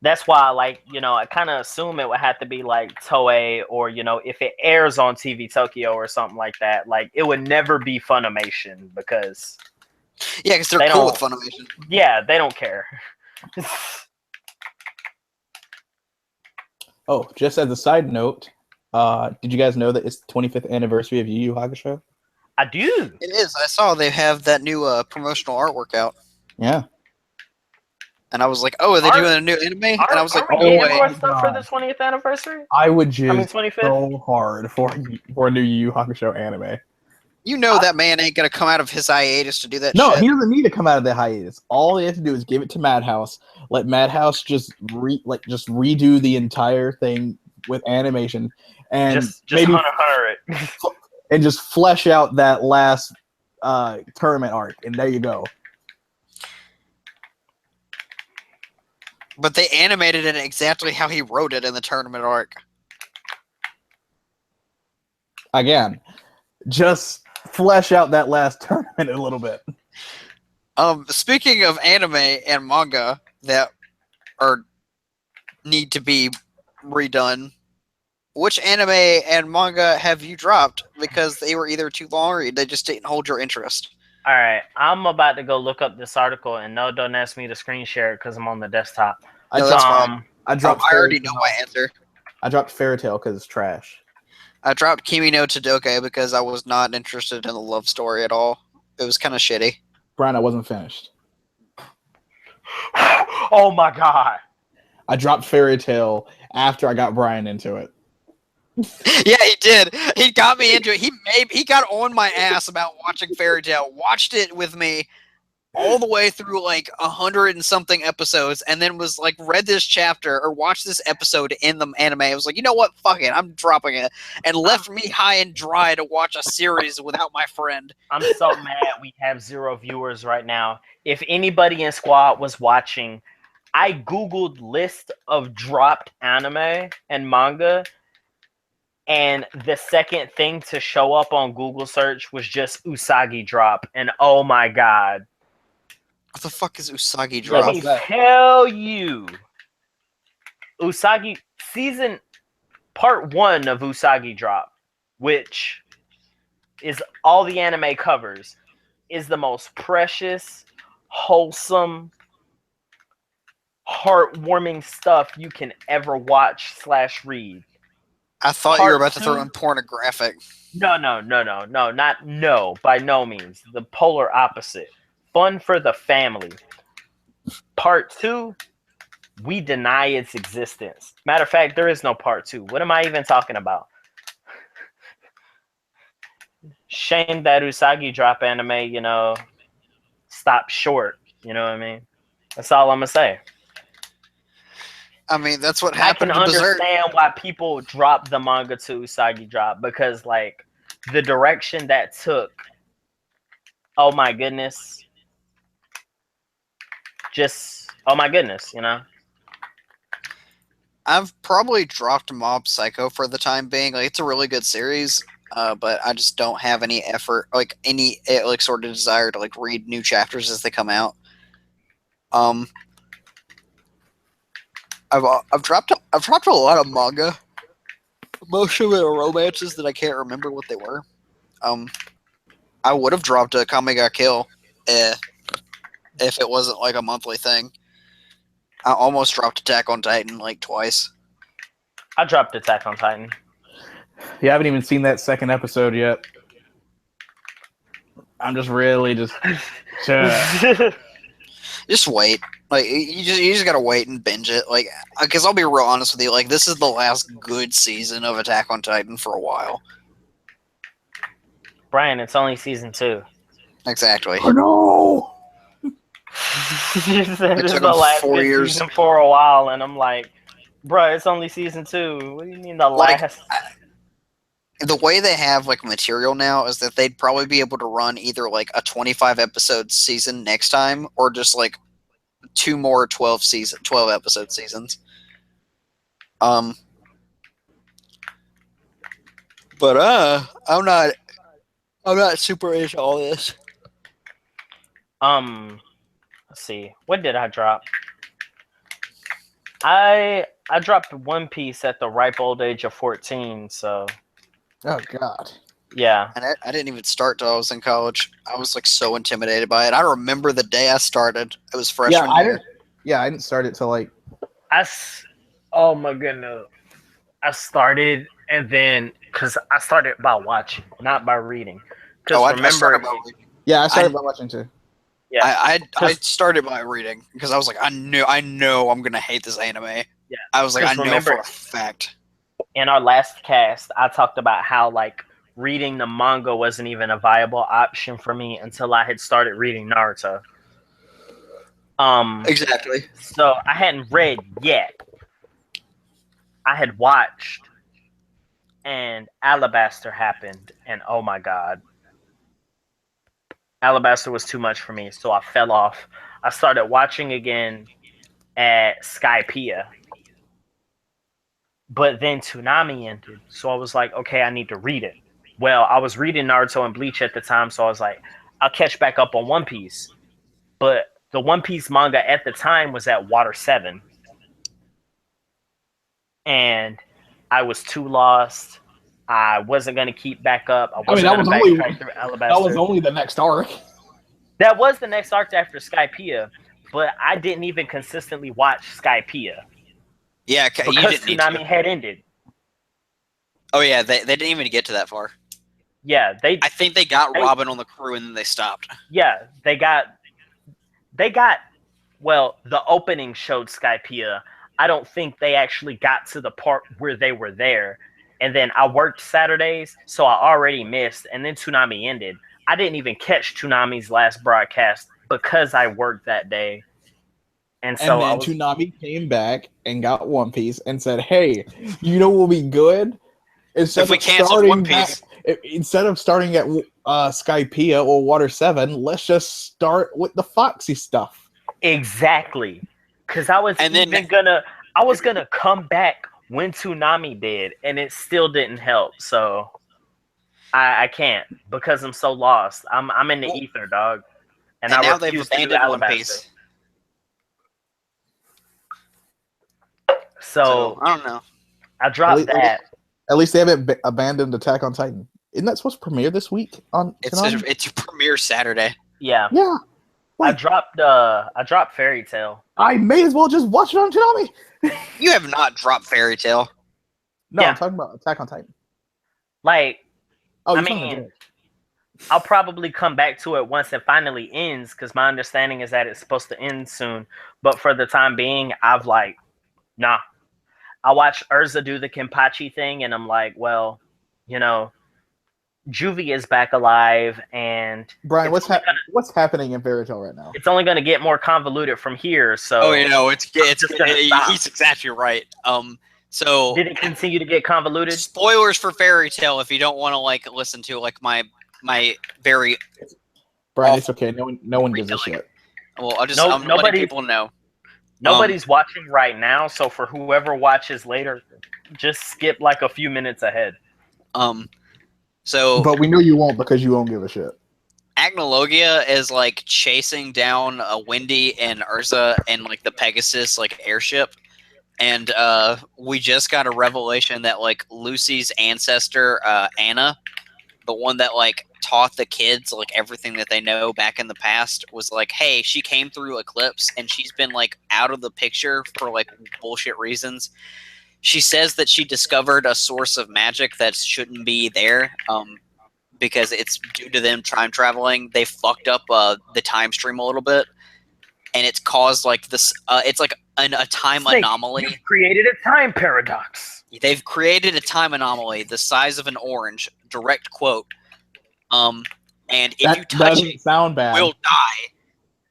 That's why, like, I kind of assume it would have to be like Toei or, if it airs on TV Tokyo or something like that, like it would never be Funimation because because they're cool with Funimation. Yeah, they don't care. Oh, just as a side note, did you guys know that it's the 25th anniversary of Yu Yu Hakusho? I do. It is. I saw they have that new promotional artwork out. Yeah. And I was like, oh, are they doing a new anime? And I was like, oh, more stuff for the 20th anniversary? I would just 25th? so hard for a new Yu Yu Hakusho anime. You know that man ain't gonna come out of his hiatus to do that No, shit. he doesn't need to come out of the hiatus. All he has to do is give it to Madhouse. Let Madhouse just redo the entire thing with animation, and just maybe Hunter it. and just flesh out that last tournament arc. And there you go. But they animated it exactly how he wrote it in the tournament arc. Again, just flesh out that last tournament a little bit. Speaking of anime and manga that need to be redone, which anime and manga have you dropped because they were either too long or they just didn't hold your interest? All right, I'm about to go look up this article, and no, don't ask me to screen share it because I'm on the desktop. No, that's fine. I dropped. I already know my answer. I dropped Fairy Tail because it's trash. I dropped Kimi no Todoke because I was not interested in the love story at all. It was kind of shitty. Brian, I wasn't finished. Oh my god! I dropped Fairy Tail after I got Brian into it. Yeah, he did. He got me into it. He got on my ass about watching Fairy Tail. Watched it with me all the way through like 100 and something episodes, and then was like read this chapter or watched this episode in the anime. I was like, you know what? Fuck it, I'm dropping it, and left me high and dry to watch a series without my friend. I'm so mad we have 0 viewers right now. If anybody in Squad was watching, I googled list of dropped anime and manga, and the second thing to show up on Google search was just Usagi drop, and oh my god. What the fuck is Usagi drop? Let me tell you, Usagi season part 1 of Usagi drop, which is all the anime covers, is the most precious, wholesome, heartwarming stuff you can ever watch / read. I thought you were about to throw in pornographic. No, by no means. The polar opposite. Fun for the family. Part 2, we deny its existence. Matter of fact, there is no part 2. What am I even talking about? Shame that Usagi drop anime, stopped short. You know what I mean? That's all I'm gonna say. I mean, that's what happened to Berserk. I can understand why people drop the manga to Usagi drop, because like the direction that took, oh my goodness. Just, oh my goodness, I've probably dropped Mob Psycho for the time being. Like, it's a really good series, but I just don't have any effort, like any sort of desire to like read new chapters as they come out. I've dropped a lot of manga. Most of it are romances that I can't remember what they were. I would have dropped a Kame ga Kill if it wasn't like a monthly thing. I almost dropped Attack on Titan like twice. I dropped Attack on Titan. You haven't even seen that second episode yet. I'm just really just wait. Like you just gotta wait and binge it. Like, because I'll be real honest with you. Like, this is the last good season of Attack on Titan for a while. Brian, it's only season 2. Exactly. Oh no! This is the last 4 years season for a while, and I'm like, bro, it's only season 2. What do you mean the last? The way they have like material now is that they'd probably be able to run either like a 25 episode season next time, or just like 2 more 12 episode seasons. But I'm not super into all this. Let's see. What did I drop? I dropped One Piece at the ripe old age of 14, so. Oh god. Yeah. And I didn't even start till I was in college. I was like so intimidated by it. I remember the day I started. It was freshman year. I didn't start it till like. Oh my goodness. I started, and then because I started by watching, not by reading. I started by reading. Yeah, I started by watching too. Yeah, I started by reading because I was like, I know I'm gonna hate this anime. Yeah, I was like, I know for a fact. In our last cast, I talked about how like reading the manga wasn't even a viable option for me until I had started reading Naruto. Exactly. So I hadn't read yet. I had watched, and Alabaster happened, and oh my god, Alabaster was too much for me, so I fell off. I started watching again at Skypiea, but then Toonami ended, so I was like, okay, I need to read it. Well, I was reading Naruto and Bleach at the time, so I was like, I'll catch back up on One Piece. But the One Piece manga at the time was at Water 7. And I was too lost. I wasn't going to keep back up. I wasn't going to backtrack through Alabaster. That was only the next arc. That was the next arc after Skypiea, but I didn't even consistently watch Skypiea. Yeah, because you didn't need Toonami to. had ended. Oh yeah, they didn't even get to that far. Yeah, I think they got Robin on the crew and then they stopped. Yeah, they got. Well, the opening showed Skypiea. I don't think they actually got to the part where they were there. And then I worked Saturdays, so I already missed. And then Toonami ended. I didn't even catch Toonami's last broadcast because I worked that day. And so then Toonami came back and got One Piece and said, "Hey, you know what will be good? Instead of starting at Skypiea or Water 7, let's just start with the Foxy stuff." Exactly. Because I was gonna come back when Toonami did, and it still didn't help. So I can't because I'm so lost. I'm in the ether, dog. And I now they've refuse to do abandoned One Alabaster. Piece. So I don't know. I dropped that. At least they haven't abandoned Attack on Titan. Isn't that supposed to premiere this week on Toonami? It's premiere Saturday. Yeah. Yeah. I dropped Fairy Tail. I may as well just watch it on Toonami. You have not dropped Fairy Tail. No, Yeah. I'm talking about Attack on Titan. Like, Oh, I mean, I'll probably come back to it once it finally ends, because my understanding is that it's supposed to end soon. But for the time being, I've nah. I watched Urza do the Kenpachi thing, and I'm like, well, Juvie is back alive, and Brian, what's happening in Fairy Tail right now? It's only going to get more convoluted from here. So, he's exactly right. So did it continue to get convoluted? Spoilers for Fairy Tail if you don't want to listen to my very. Brian, it's okay. No one gives a shit. Well, I'm letting people know. Nobody's watching right now, so for whoever watches later, just skip a few minutes ahead. But we know you won't because you won't give a shit. Agnologia is chasing down Wendy and Urza and the Pegasus airship, and we just got a revelation that Lucy's ancestor Anna, the one that taught the kids everything that they know back in the past, was hey, she came through Eclipse and she's been out of the picture for bullshit reasons. She says that she discovered a source of magic that shouldn't be there, because it's due to them time traveling. They fucked up the time stream a little bit, and it's caused this. It's a time anomaly. You've created a time paradox. They've created a time anomaly the size of an orange. Direct quote. And if you touch it, sound bad. You will die.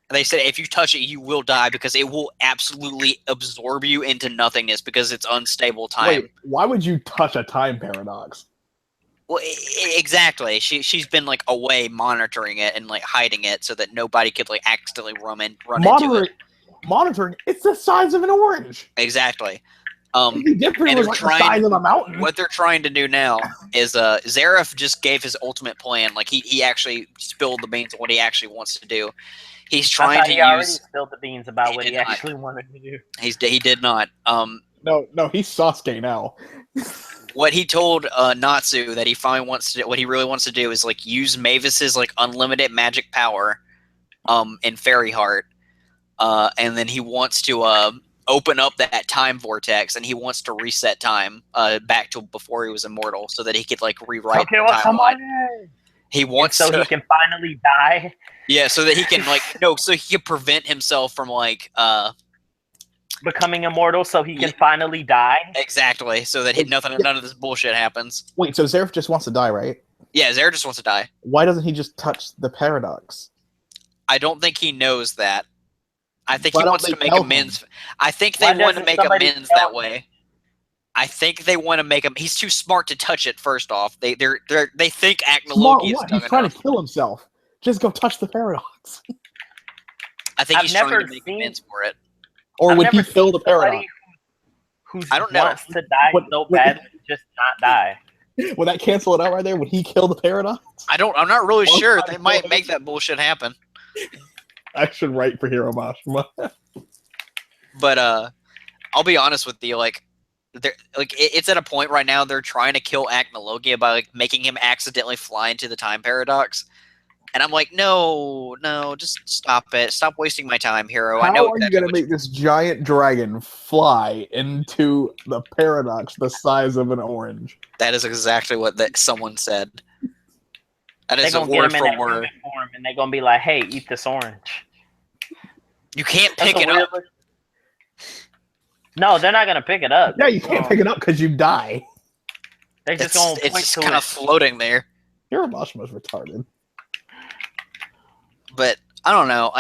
They said if you touch it, you will die because it will absolutely absorb you into nothingness because it's unstable time. Wait, why would you touch a time paradox? Well, exactly. She's been away monitoring it and hiding it so that nobody could accidentally run into it. Monitoring? It's the size of an orange. Exactly. It'd be different with the size of a mountain. What they're trying to do now is Zareth just gave his ultimate plan. He actually spilled the beans on what he actually wants to do. He's trying to use. He already spilled the beans about what he actually wanted to do. He did not. No, he's Sasuke now. What he told Natsu that he finally wants to, what he really wants to do is use Mavis's unlimited magic power, in Fairy Heart, and then he wants to open up that time vortex, and he wants to reset time back to before he was immortal, so that he could rewrite the timeline. He wants so he can finally die. Yeah, so that he can so he can prevent himself from becoming immortal so he can finally die. Exactly. So that none of this bullshit happens. Wait, so Zeref just wants to die, right? Yeah, Zare just wants to die. Why doesn't he just touch the paradox? I don't think he knows that. I think Why he don't wants they to make tell amends. him? I think they Why want to doesn't make somebody amends tell that him? way. I think they want to make him. He's too smart to touch it. First off, they think Smart Acnologia is what? young He's trying enough. to kill himself. Just go touch the paradox. I think I've he's trying to never make seen- amends for it. Or I've would never he kill seen the somebody paradox? who I don't know. wants to die so badly just not die. Would that cancel it out right there? Would he kill the paradox? I'm not really Well, sure. I They might don't- make that bullshit happen. I should write for Hero Mashima. But I'll be honest with you. It's at a point right now they're trying to kill Acnologia by making him accidentally fly into the time paradox. And I'm like, no, just stop it. Stop wasting my time, Hero. I know How are you exactly going to make this giant dragon fly into the paradox the size of an orange? That is exactly what someone said. That They're is a gonna get word him in for that word. human form, and they're gonna be like, "Hey, eat this orange." You can't That's pick it a up. weird. No, they're not gonna pick it up. Yeah, you can't pick it up because you die. They're just gonna It's point just to kind it. of floating there. Hero Mashima's retarded. But I don't know.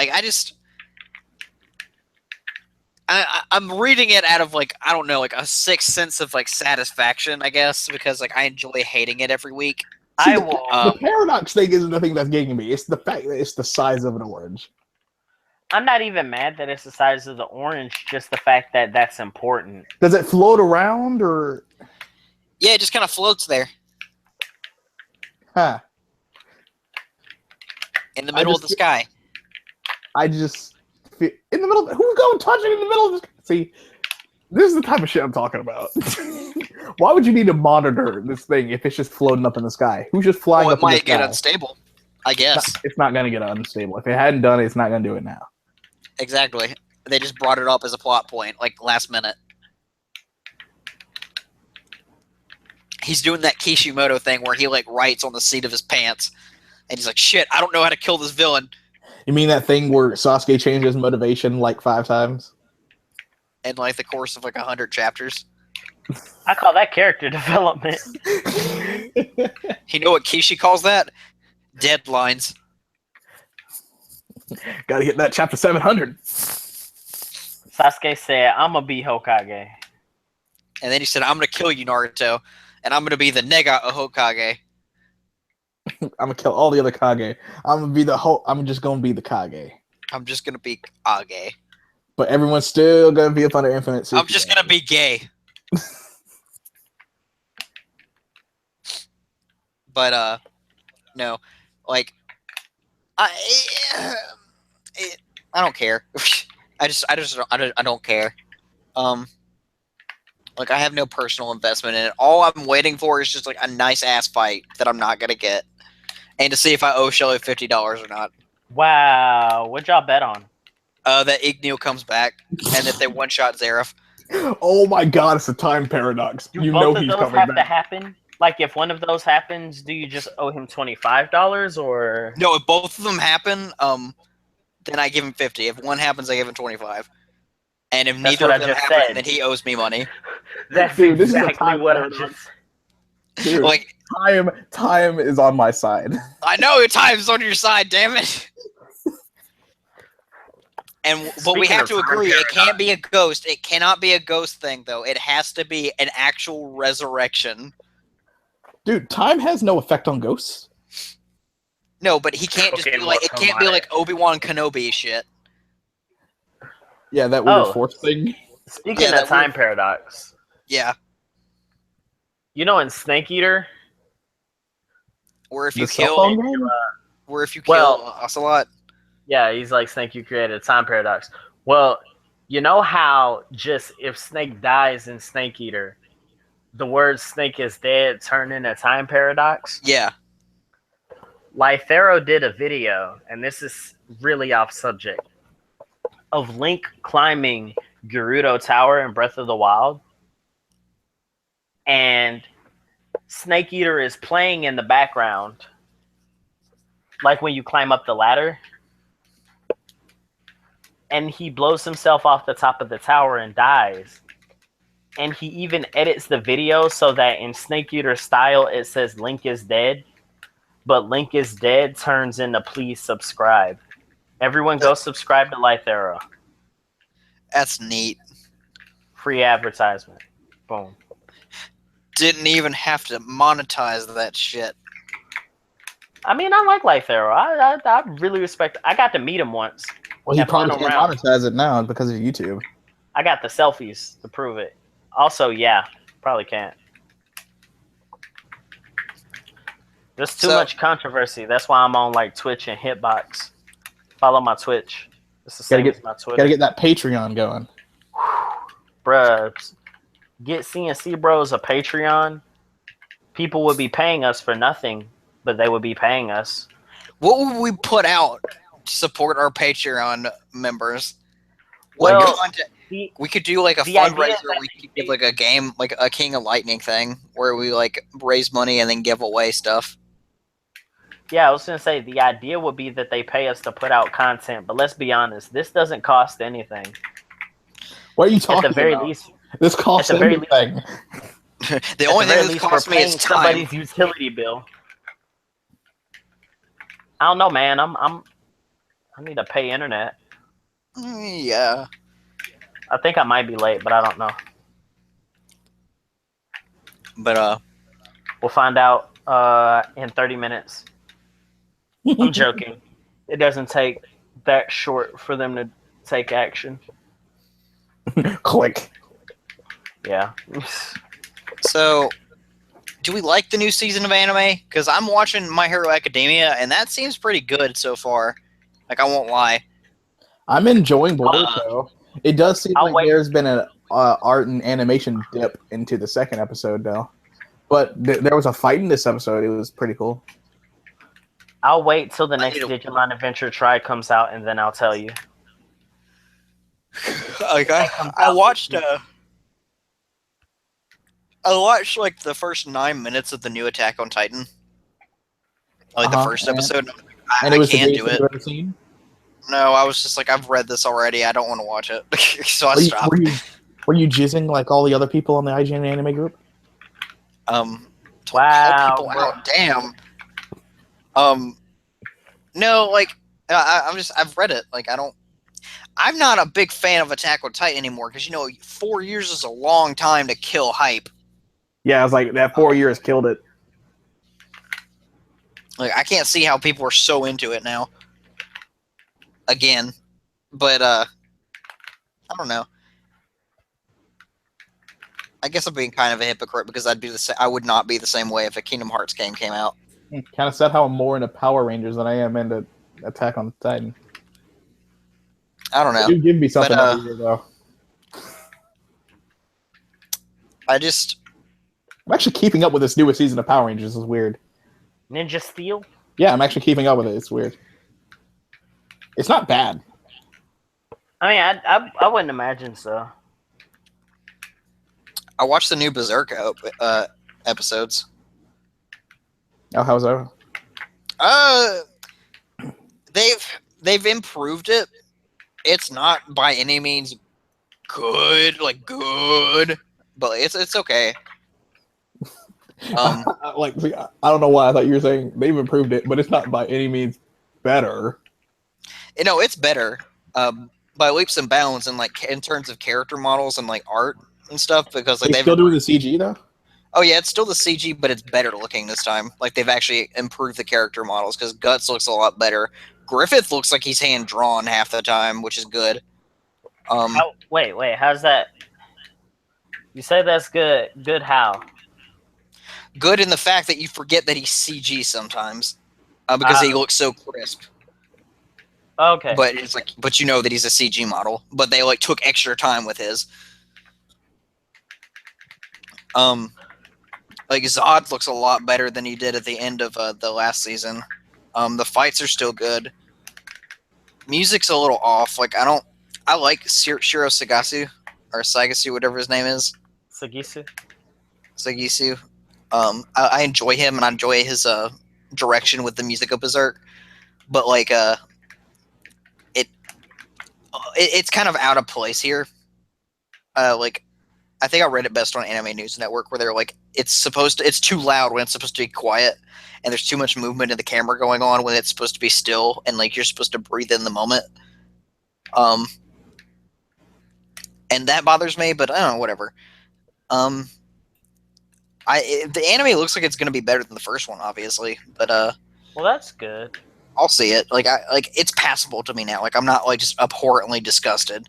I'm reading it out of I don't know, a sixth sense of satisfaction, I guess, because I enjoy hating it every week. See, I the, will. the paradox thing isn't the thing that's getting me. It's the fact that it's the size of an orange. I'm not even mad that it's the size of the orange. Just the fact that that's important. Does it float around or? Yeah, it just kind of floats there Huh. in the middle of the sky. I just feel in the middle. Who's going touching in the middle of this? See, this is the type of shit I'm talking about. Why would you need to monitor this thing if it's just floating up in the sky? Who's just flying Well, up it in the might sky? get unstable, I guess. It's not going to get unstable. If it hadn't done it, it's not going to do it now. Exactly. They just brought it up as a plot point, last minute. He's doing that Kishimoto thing where he writes on the seat of his pants, and he's like, "Shit, I don't know how to kill this villain." You mean that thing where Sasuke changed his motivation 5 times? In the course of 100 chapters. I call that character development. You know what Kishi calls that? Deadlines. Got to get that chapter 700. Sasuke said, "I'm gonna be Hokage." And then he said, "I'm gonna kill you, Naruto, and I'm gonna be the Nega Hokage." I'm gonna kill all the other Kage. I'm just gonna be the Kage. I'm just gonna be Age. But everyone's still gonna be up under infinite. I'm just gonna be gay. But no, I don't care. I don't care. I have no personal investment in it. All I'm waiting for is just a nice ass fight that I'm not gonna get, and to see if I owe Shelly $50 or not. Wow, what'd y'all bet on? That Igneo comes back and that they one shot Zareth. Oh my god, it's a time paradox. Do You both know of he's those coming have to back. happen? If one of those happens, do you just owe him $25 or? No, if both of them happen, then I give him 50. If one happens, I give him 25. And if neither of them happen, then he owes me money. That's Dude, this is a exactly time what I paradox. just. Dude, time is on my side. I know time's on your side, damn it. But we have to agree, it can't be a ghost. It cannot be a ghost thing, though. It has to be an actual resurrection. Dude, time has no effect on ghosts. No, but he can't just be it can't be Obi-Wan Kenobi shit. Yeah, that weird force thing. Speaking of time paradox. Yeah. You know in Snake Eater? Where if you The kill cell phone game? Ocelot. Yeah, he's like, Snake, you created a time paradox. Well, you know how just if Snake dies in Snake Eater, the word Snake is dead turn into time paradox? Yeah. Lythero did a video, and this is really off subject, of Link climbing Gerudo Tower in Breath of the Wild. And Snake Eater is playing in the background, like when you climb up the ladder. and he blows himself off the top of the tower and dies. And he even edits the video so that in Snake Eater style it says Link is dead, but Link is dead turns into please subscribe. Everyone go subscribe to Life Arrow. That's neat. Free advertisement. Boom. Didn't even have to monetize that shit. I mean, I like Life Arrow. I really respect. I got to meet him once. Well, he probably can't monetize it now because of YouTube. I got the selfies to prove it. Also, yeah, probably can't. There's too much controversy. That's why I'm on like Twitch and Hitbox. Follow my Twitch. It's the same as my Twitter. Gotta get that Patreon going. Bruh, get C&C Bros a Patreon. People would be paying us for nothing, but they would be paying us. What would we put out to support our Patreon members? Well, we could do like a fundraiser. We could give like a game, like a King of Lightning thing, where we like raise money and then give away stuff. Yeah, I was gonna say the idea would be that they pay us to put out content, but let's be honest, this doesn't cost anything. What are you talking about? At the very least, this costs everything. The only thing that costs me is time. Somebody's utility bill. I don't know, man. I need to pay internet. Yeah. I think I might be late, but I don't know. But we'll find out in 30 minutes. I'm joking. It doesn't take that short for them to take action. Click. Yeah. So, do we like the new season of anime? Because I'm watching My Hero Academia, and that seems pretty good so far. Like, I won't lie. I'm enjoying Boruto. It does seem like there's been an art and animation dip into the second episode, though. But there was a fight in this episode. It was pretty cool. I'll wait till the next Digimon Adventure Try comes out, and then I'll tell you. Like I watched like the first 9 minutes of the new Attack on Titan. Like the first episode. And it was I can't do it. You ever seen? No, I was just like, I've read this already. I don't want to watch it. So I stopped. Were you jizzing like all the other people on the IGN anime group? Wow. People out. Damn. No, like, I've read it. Like, I'm not a big fan of Attack on Titan anymore because, 4 years is a long time to kill hype. Yeah, I was like, that 4 years killed it. Like, I can't see how people are so into it now. Again. But, I don't know. I guess I'm being kind of a hypocrite because I would not be the same way if a Kingdom Hearts game came out. Kind of said how I'm more into Power Rangers than I am into Attack on Titan. I don't know. You give me something every year, though. I'm actually keeping up with this newest season of Power Rangers. It's weird. Ninja Steel? Yeah, I'm actually keeping up with it. It's weird. It's not bad. I mean, I wouldn't imagine so. I watched the new Berserk episodes. Oh, how's that? They've improved it. It's not by any means good, but it's okay. I don't know why I thought you were saying they've improved it, but it's not by any means better. It's better by leaps and bounds, and like in terms of character models and like art and stuff. Because like they're still doing the CG though. Oh yeah, it's still the CG, but it's better looking this time. Like they've actually improved the character models because Guts looks a lot better. Griffith looks like he's hand drawn half the time, which is good. Wait, how's that? You say that's good. Good how? Good in the fact that you forget that he's CG sometimes, because he looks so crisp. Okay. But it's like, but you know that he's a CG model. But they like took extra time with his. Like Zod looks a lot better than he did at the end of the last season. The fights are still good. Music's a little off. Like I like Shiro Sagasu or Sagasu, whatever his name is. Sagisu. I enjoy him and I enjoy his direction with the music of Berserk. But like it's kind of out of place here. Like, I think I read it best on Anime News Network, where they're like, it's too loud when it's supposed to be quiet, and there's too much movement in the camera going on when it's supposed to be still, and like you're supposed to breathe in the moment. And that bothers me, but I don't know, whatever. The anime looks like it's going to be better than the first one, obviously, but Well, that's good. I'll see it. Like it's passable to me now. Like, I'm not like just abhorrently disgusted.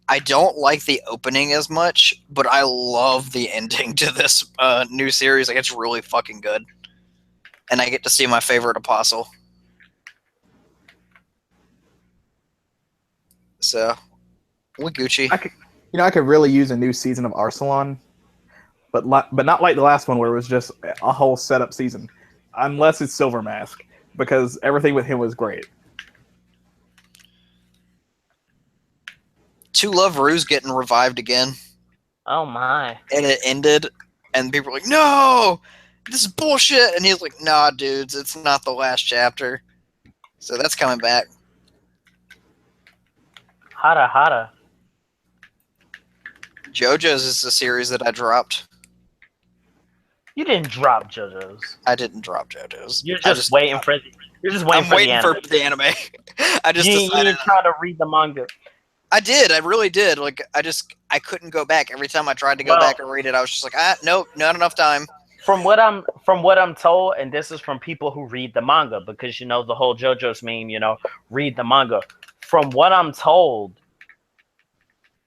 I don't like the opening as much, but I love the ending to this new series. Like, it's really fucking good, and I get to see my favorite apostle. So, we Gucci. I could really use a new season of Arsalan, but not like the last one where it was just a whole setup season, unless it's Silver Mask, because everything with him was great. To Love Rue's getting revived again. Oh my! And it ended, and people were like, "No, this is bullshit." And he's like, "Nah, dudes, it's not the last chapter." So that's coming back. Hada. JoJo's is the series that I dropped. You didn't drop JoJo's. I didn't drop JoJo's. You're just waiting for. You're just waiting for the anime. For the anime. I just you decided. didn't try to read the manga. I did. I really did. Like, I couldn't go back. Every time I tried to go back and read it, I was just like, nope, not enough time. From what I'm told, and this is from people who read the manga, because the whole JoJo's meme, read the manga. From what I'm told,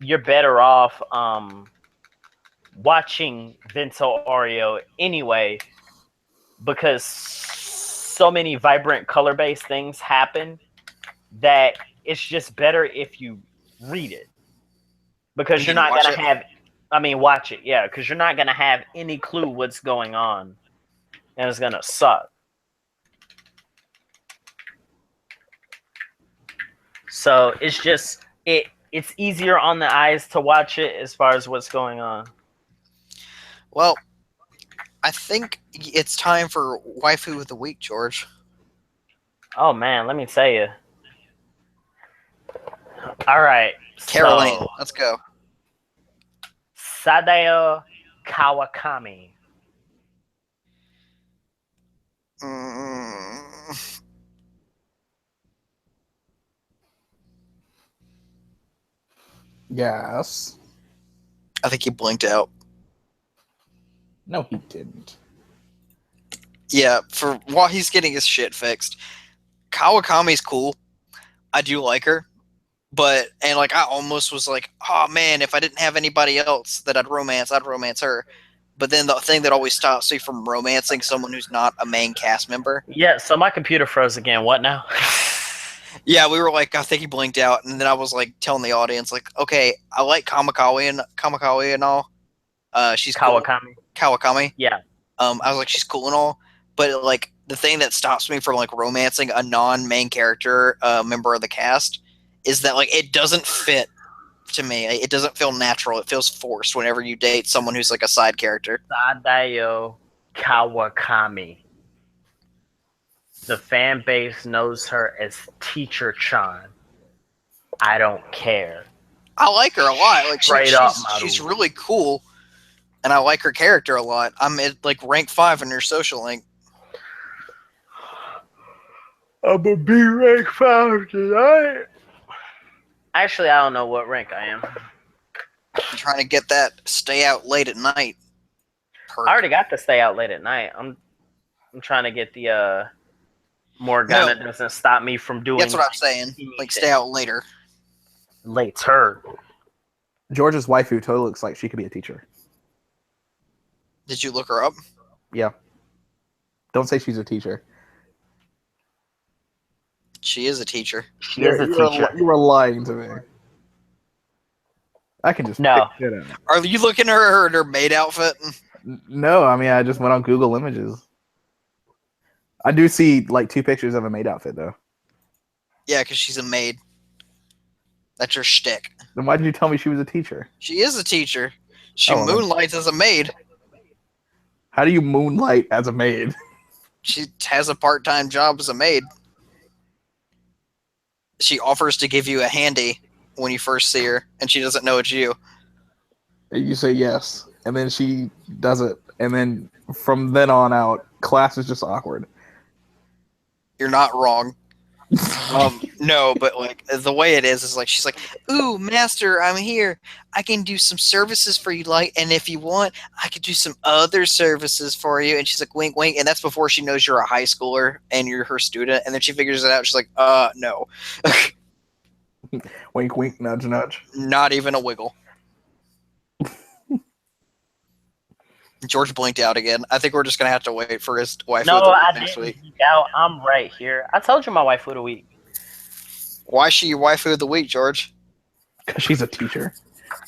you're better off watching Vento Oreo anyway, because so many vibrant color-based things happen that it's just better if you read it, because you're not gonna have. Watch it, yeah, because you're not gonna have any clue what's going on, and it's gonna suck. So it's just it's easier on the eyes to watch it as far as what's going on. Well, I think it's time for Waifu of the Week, George. Oh man, let me tell you. All right, Caroline, let's go. Sadao Kawakami. Yes. I think he blinked out. No, he didn't. Yeah, while he's getting his shit fixed, Kawakami's cool. I do like her. And I almost was like, oh man, if I didn't have anybody else that I'd romance her. But then the thing that always stops me from romancing someone who's not a main cast member. Yeah, so my computer froze again. What now? Yeah, we were like, I think he blinked out, and then I was like telling the audience, like, okay, I like Kamikawi and all. She's Kawakami. Cool. Kawakami. Yeah. I was like, she's cool and all, but like the thing that stops me from like romancing a non-main character member of the cast is that like it doesn't fit to me. It doesn't feel natural. It feels forced whenever you date someone who's like a side character. Sadao Kawakami. The fan base knows her as Teacher Chan. I don't care. I like her a lot. Like she's really cool, and I like her character a lot. I'm at like rank 5 in her social link. I'm gonna be rank 5 tonight. Actually, I don't know what rank I am. I'm trying to get that stay out late at night perk. I already got the stay out late at night. I'm trying to get the Morgana doesn't stop me from doing. That's what I'm saying. Like stay out later. Later. George's waifu totally looks like she could be a teacher. Did you look her up? Yeah. Don't say she's a teacher. She is a teacher. She is a teacher. You were lying to me. I can just no. Pick it up. Are you looking at her maid outfit? No, I just went on Google Images. I do see like 2 pictures of a maid outfit though. Yeah, because she's a maid. That's her shtick. Then why did you tell me she was a teacher? She is a teacher. She moonlights as a maid. How do you moonlight as a maid? She has a part-time job as a maid. She offers to give you a handy when you first see her, and she doesn't know it's you. You say yes, and then she does it, and then from then on out, class is just awkward. You're not wrong. No, but like the way it is like she's like, "Ooh, master, I'm here. I can do some services for you, like, and if you want, I could do some other services for you." And she's like, "Wink, wink," and that's before she knows you're a high schooler and you're her student. And then she figures it out. She's like, no, Wink, wink, nudge, nudge. not even a wiggle." George blinked out again. I think we're just gonna have to wait for his wife No, of the I week next week. didn't geek out. I'm right here. I told you my wife of the week. Why is she your waifu of the week, George? Because she's a teacher.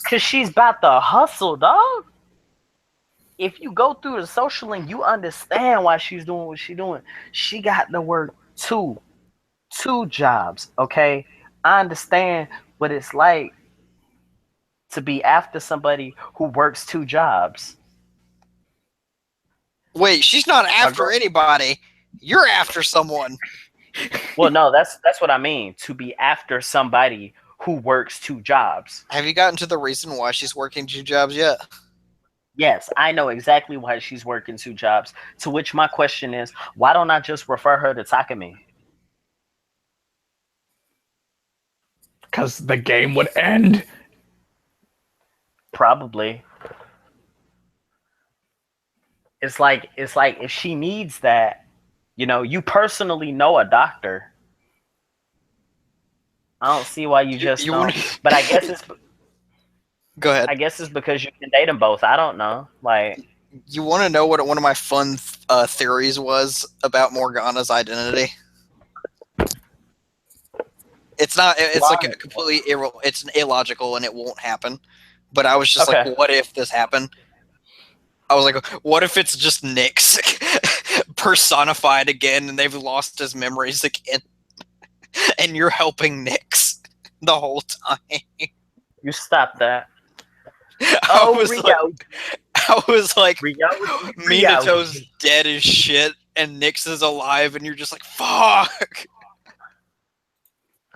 Cause she's about to hustle, dog. If you go through the social link, you understand why she's doing what she's doing. She got to work two jobs, okay? I understand what it's like to be after somebody who works two jobs. Wait, she's not after anybody. You're after someone. Well, no, that's what I mean. To be after somebody who works two jobs. Have you gotten to the reason why she's working two jobs yet? Yes, I know exactly why she's working two jobs. To which my question is, why don't I just refer her to Takumi? Because the game would end. Probably. It's like if she needs that, you personally know a doctor. I don't see why you just don't. But I guess it's. Go ahead. I guess it's because you can date them both. I don't know. Like, you want to know what one of my fun theories was about Morgana's identity? It's not. It's like a completely it's illogical and it won't happen. But I was just like, what if this happened? I was like, what if it's just Nyx personified again and they've lost his memories again? And you're helping Nyx the whole time. You stop that. I was like, Minato's dead as shit and Nyx is alive and you're just like, fuck.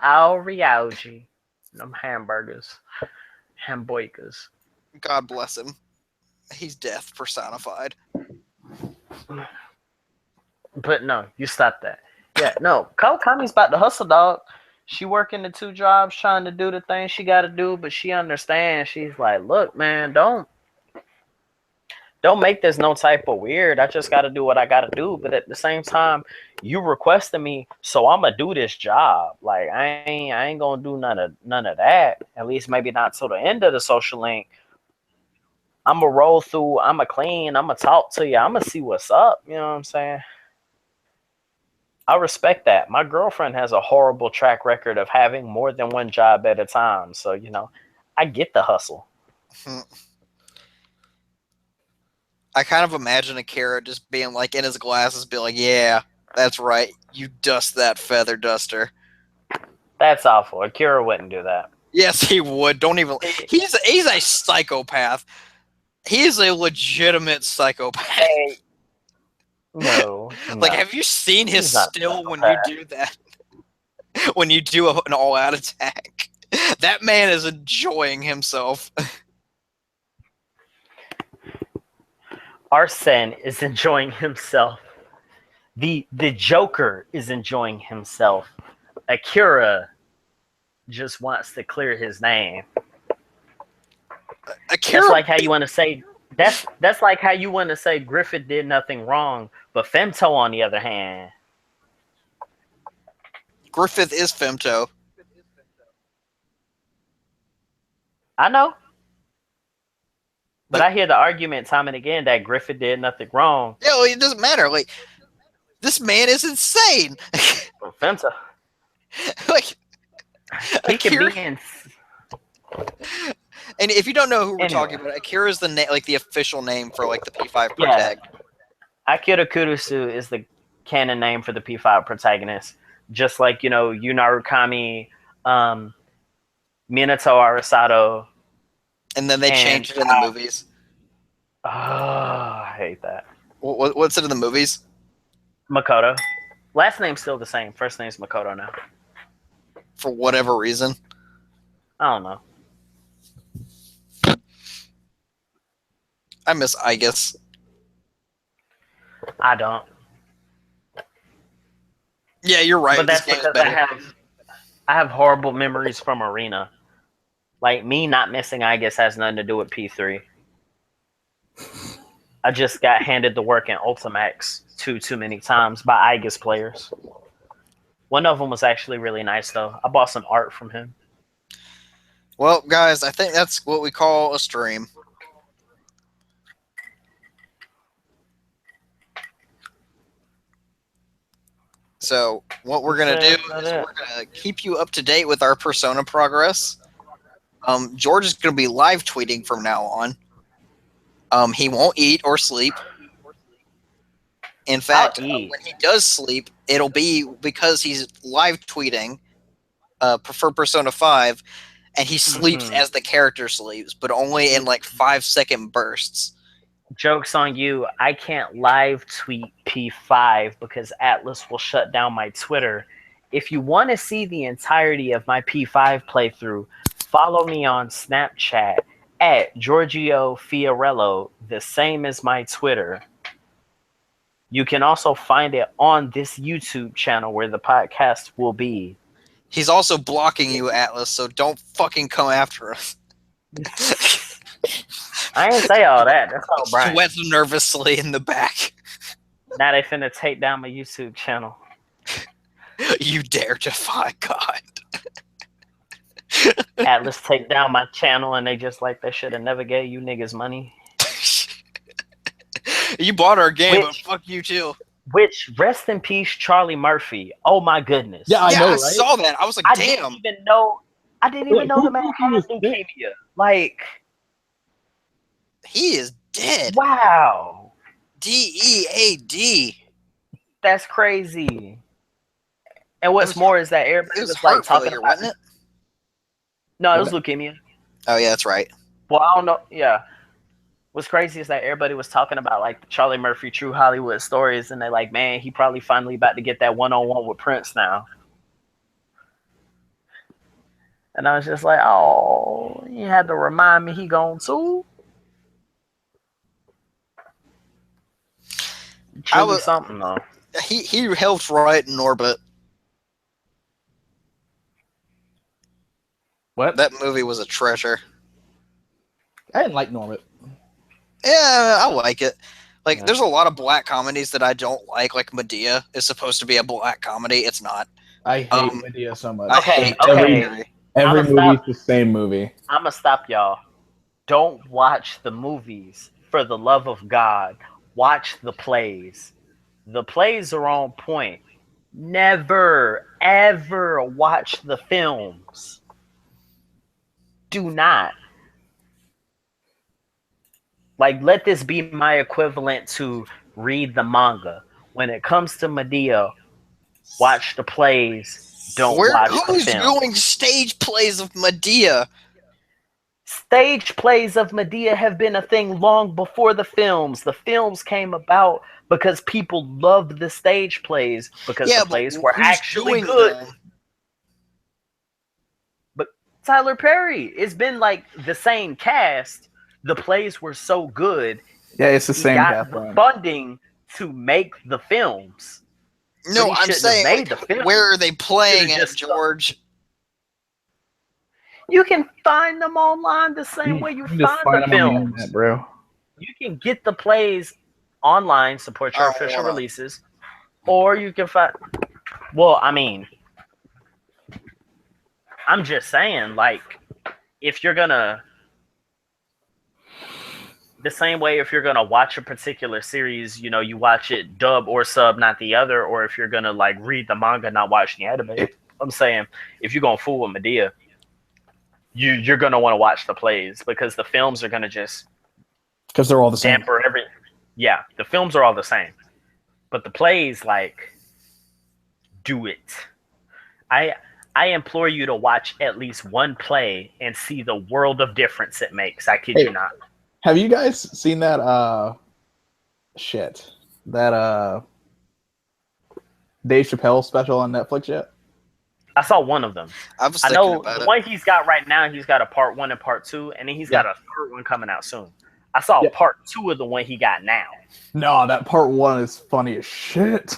Oh, Ryoji. Them hamburgers. Hamboikas. God bless him. He's death personified. But no, you stop that. Yeah, no. Kawakami's about to hustle, dog. She working the two jobs, trying to do the thing she got to do, but she understands. She's like, look, man, don't make this no type of weird. I just got to do what I got to do. But at the same time, you requested me, so I'm gonna do this job. Like I ain't gonna do none of that. At least maybe not till the end of the social link. I'm gonna roll through. I'm gonna clean. I'm gonna talk to you. I'm gonna see what's up. You know what I'm saying? I respect that. My girlfriend has a horrible track record of having more than one job at a time. So, I get the hustle. I kind of imagine Akira just being like in his glasses, be like, yeah, that's right. You dust that feather duster. That's awful. Akira wouldn't do that. Yes, he would. Don't even. He's a psychopath. He is a legitimate psychopath. Hey. No. Like, have you seen his still when you do that? When you do an all-out attack? That man is enjoying himself. Arsene is enjoying himself. The Joker is enjoying himself. Akira just wants to clear his name. Akira, that's like how you want to say. That's like how you want to say Griffith did nothing wrong, but Femto, on the other hand, Griffith is Femto. I know, but I hear the argument time and again that Griffith did nothing wrong. Yeah, well, it doesn't matter. Like, this man is insane. Femto, like, he can be in. And if you don't know who we're talking about, Akira is the official name for like the P5 protagonist. Akira Kurusu is the canon name for the P5 protagonist. Just like, Yunarukami, Minato Arisato. And then they changed it in the movies. Oh, I hate that. What's it in the movies? Makoto. Last name's still the same. First name's Makoto now. For whatever reason. I don't know. I miss Igus. I don't. Yeah, you're right. But This that's game is because better. I have horrible memories from Arena. Like me not missing, I guess, has nothing to do with P3. I just got handed the work in Ultimax too many times by Igus players. One of them was actually really nice though. I bought some art from him. Well, guys, I think that's what we call a stream. So what we're gonna do is we're gonna keep you up to date with our Persona progress. George is gonna be live tweeting from now on. He won't eat or sleep. In fact, when he does sleep, it'll be because he's live tweeting for Persona 5, and he sleeps as the character sleeps, but only in like 5-second bursts. Joke's on you. I can't live tweet P5 because Atlus will shut down my Twitter. If you want to see the entirety of my P5 playthrough, follow me on Snapchat at Giorgio Fiorello, the same as my Twitter. You can also find it on this YouTube channel where the podcast will be. He's also blocking you, Atlus, so don't fucking come after us. I didn't say all that. That's all Brian. Sweats nervously in the back. Now they finna take down my YouTube channel. You dare defy God. Atlus take down my channel and they just like they should have never gave you niggas money. You bought our game, but fuck you too. Which, rest in peace, Charlie Murphy. Oh my goodness. Yeah, I know, right? saw that. I was like, damn. I didn't even know the man had leukemia. Like, he is dead. Wow. DEAD. That's crazy. And what's more is that everybody was like talking about, wasn't it? No, it was leukemia. Oh yeah, that's right. Well, I don't know. Yeah. What's crazy is that everybody was talking about like the Charlie Murphy True Hollywood Stories, and they're like, man, he probably finally about to get that one-on-one with Prince now. And I was just like, oh, you had to remind me he gone too. Truly something though. He helped write Norbit. What? That movie was a treasure. I didn't like Norbit. Yeah, I like it. Like, there's a lot of black comedies that I don't like. Like Medea is supposed to be a black comedy. It's not. I hate Medea so much. Okay. Every movie's the same movie. I'm gonna stop y'all. Don't watch the movies for the love of God. Watch the plays. The plays are on point. Never, ever watch the films. Do not. Like, let this be my equivalent to read the manga. When it comes to Medea, watch the plays. Don't watch the films. Who's doing stage plays of Medea? Stage plays of Medea have been a thing long before the films. The films came about because people loved the stage plays because the plays were actually good. Them? But Tyler Perry, it's been like the same cast. The plays were so good. Yeah, it's the same cast. Funding to make the films. No, I'm saying, where are they playing at, George? You can find them online the same way you find the films, internet, bro. You can get the plays online, support your official releases, or you can find. Well, I mean, I'm just saying, like, if you're gonna. The same way if you're going to watch a particular series, you know, you watch it dub or sub, not the other, or if you're going to like read the manga, not watch the anime. I'm saying if you're going to fool with Medea, you're going to want to watch the plays because the films are going to just because they're all the same. Yeah, the films are all the same. But the plays, like, do it. I implore you to watch at least one play and see the world of difference it makes. I kid you not. Have you guys seen that Dave Chappelle special on Netflix yet? I saw one of them. I was I thinking know about the it. one he's got right now. He's got a part 1 and part 2, and then he's got a third one coming out soon. I saw Yeah. part 2 of the one he got now. No, that part 1 is funny as shit.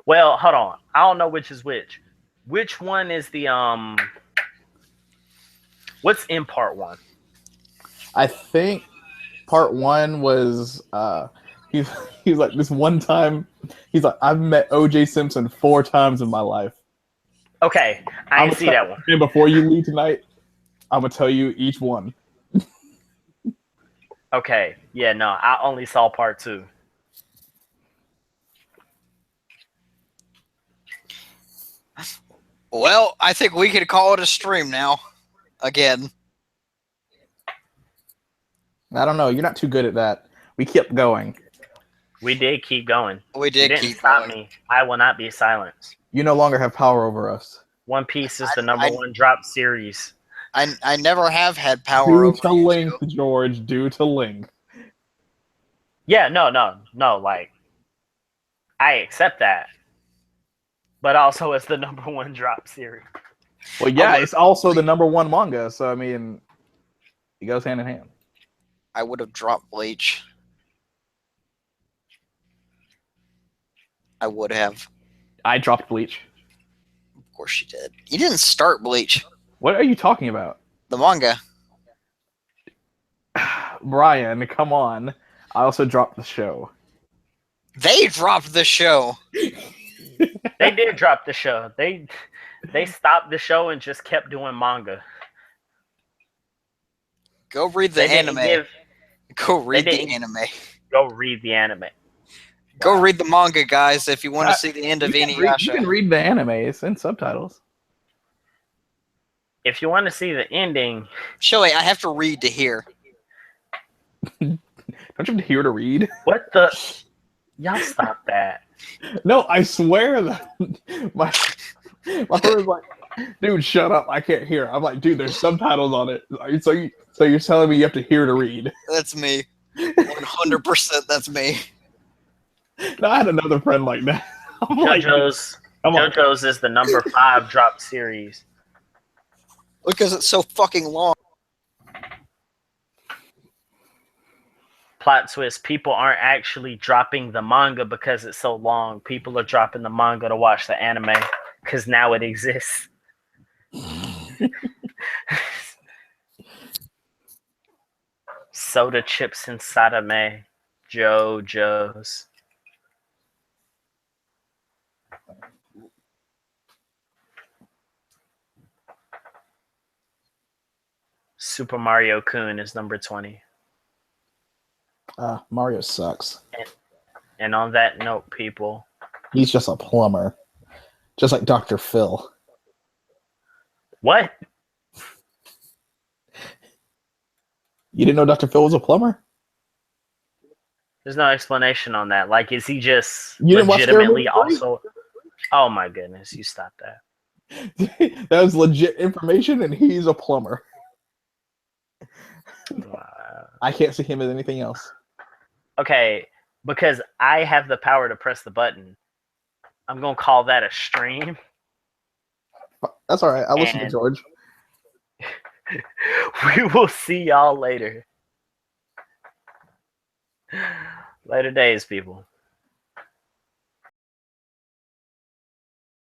Well, hold on. I don't know which is which. Which one is the What's in part 1? I think part 1 was he's like, this one time he's like, I've met O.J. Simpson 4 times in my life. Okay, I didn't see that one. And before you leave tonight, I'm gonna tell you each one. Okay, yeah, no, I only saw part 2. Well, I think we could call it a stream now. Again. I don't know. You're not too good at that. We kept going. We did keep going. We You did didn't keep stop going. me. I will not be silenced. You no longer have power over us. One Piece is the number 1 drop series. I never have had power Due over to you length, two. George. Due to length. Yeah, no. Like, I accept that, but also it's the number 1 drop series. Well, yeah, it's also the number 1 manga. So I mean, it goes hand in hand. I would have dropped Bleach. I would have. I dropped Bleach. Of course you did. You didn't start Bleach. What are you talking about? The manga. Brian, come on. I also dropped the show. They dropped the show. They did drop the show. They stopped the show and just kept doing manga. Go read the They didn't anime. Go read they the didn't- anime. Go read the anime. Go read the manga, guys, if you want to see the end of You can Inuyasha. read the animes and subtitles. If you want to see the ending, Chili, I have to read to hear. Don't you have to hear to read? what the? Y'all stop that. No, I swear that my brother's like, dude, shut up! I can't hear. I'm like, dude, there's subtitles on it. So you're telling me you have to hear to read? That's me. 100% that's me. No, I had another friend like that. I'm like, JoJo's is the number 5 drop series. Because it's so fucking long. Plot twist: people aren't actually dropping the manga because it's so long. People are dropping the manga to watch the anime because now it exists. Soda chips inside of me. JoJo's. Super Mario Kun is number 20. Mario sucks. And on that note, people, He's just a plumber, just like Dr. Phil. what? You didn't know Dr. Phil was a plumber? There's no explanation on that. Like, is he just You didn't watch legitimately Scary Movie 3? also? Oh my goodness, you stop that. That was legit information, and he's a plumber. I can't see him as anything else. Okay, because I have the power to press the button, I'm gonna call that a stream. That's all right. I'll listen to And- George. We will see y'all later. Later days, people.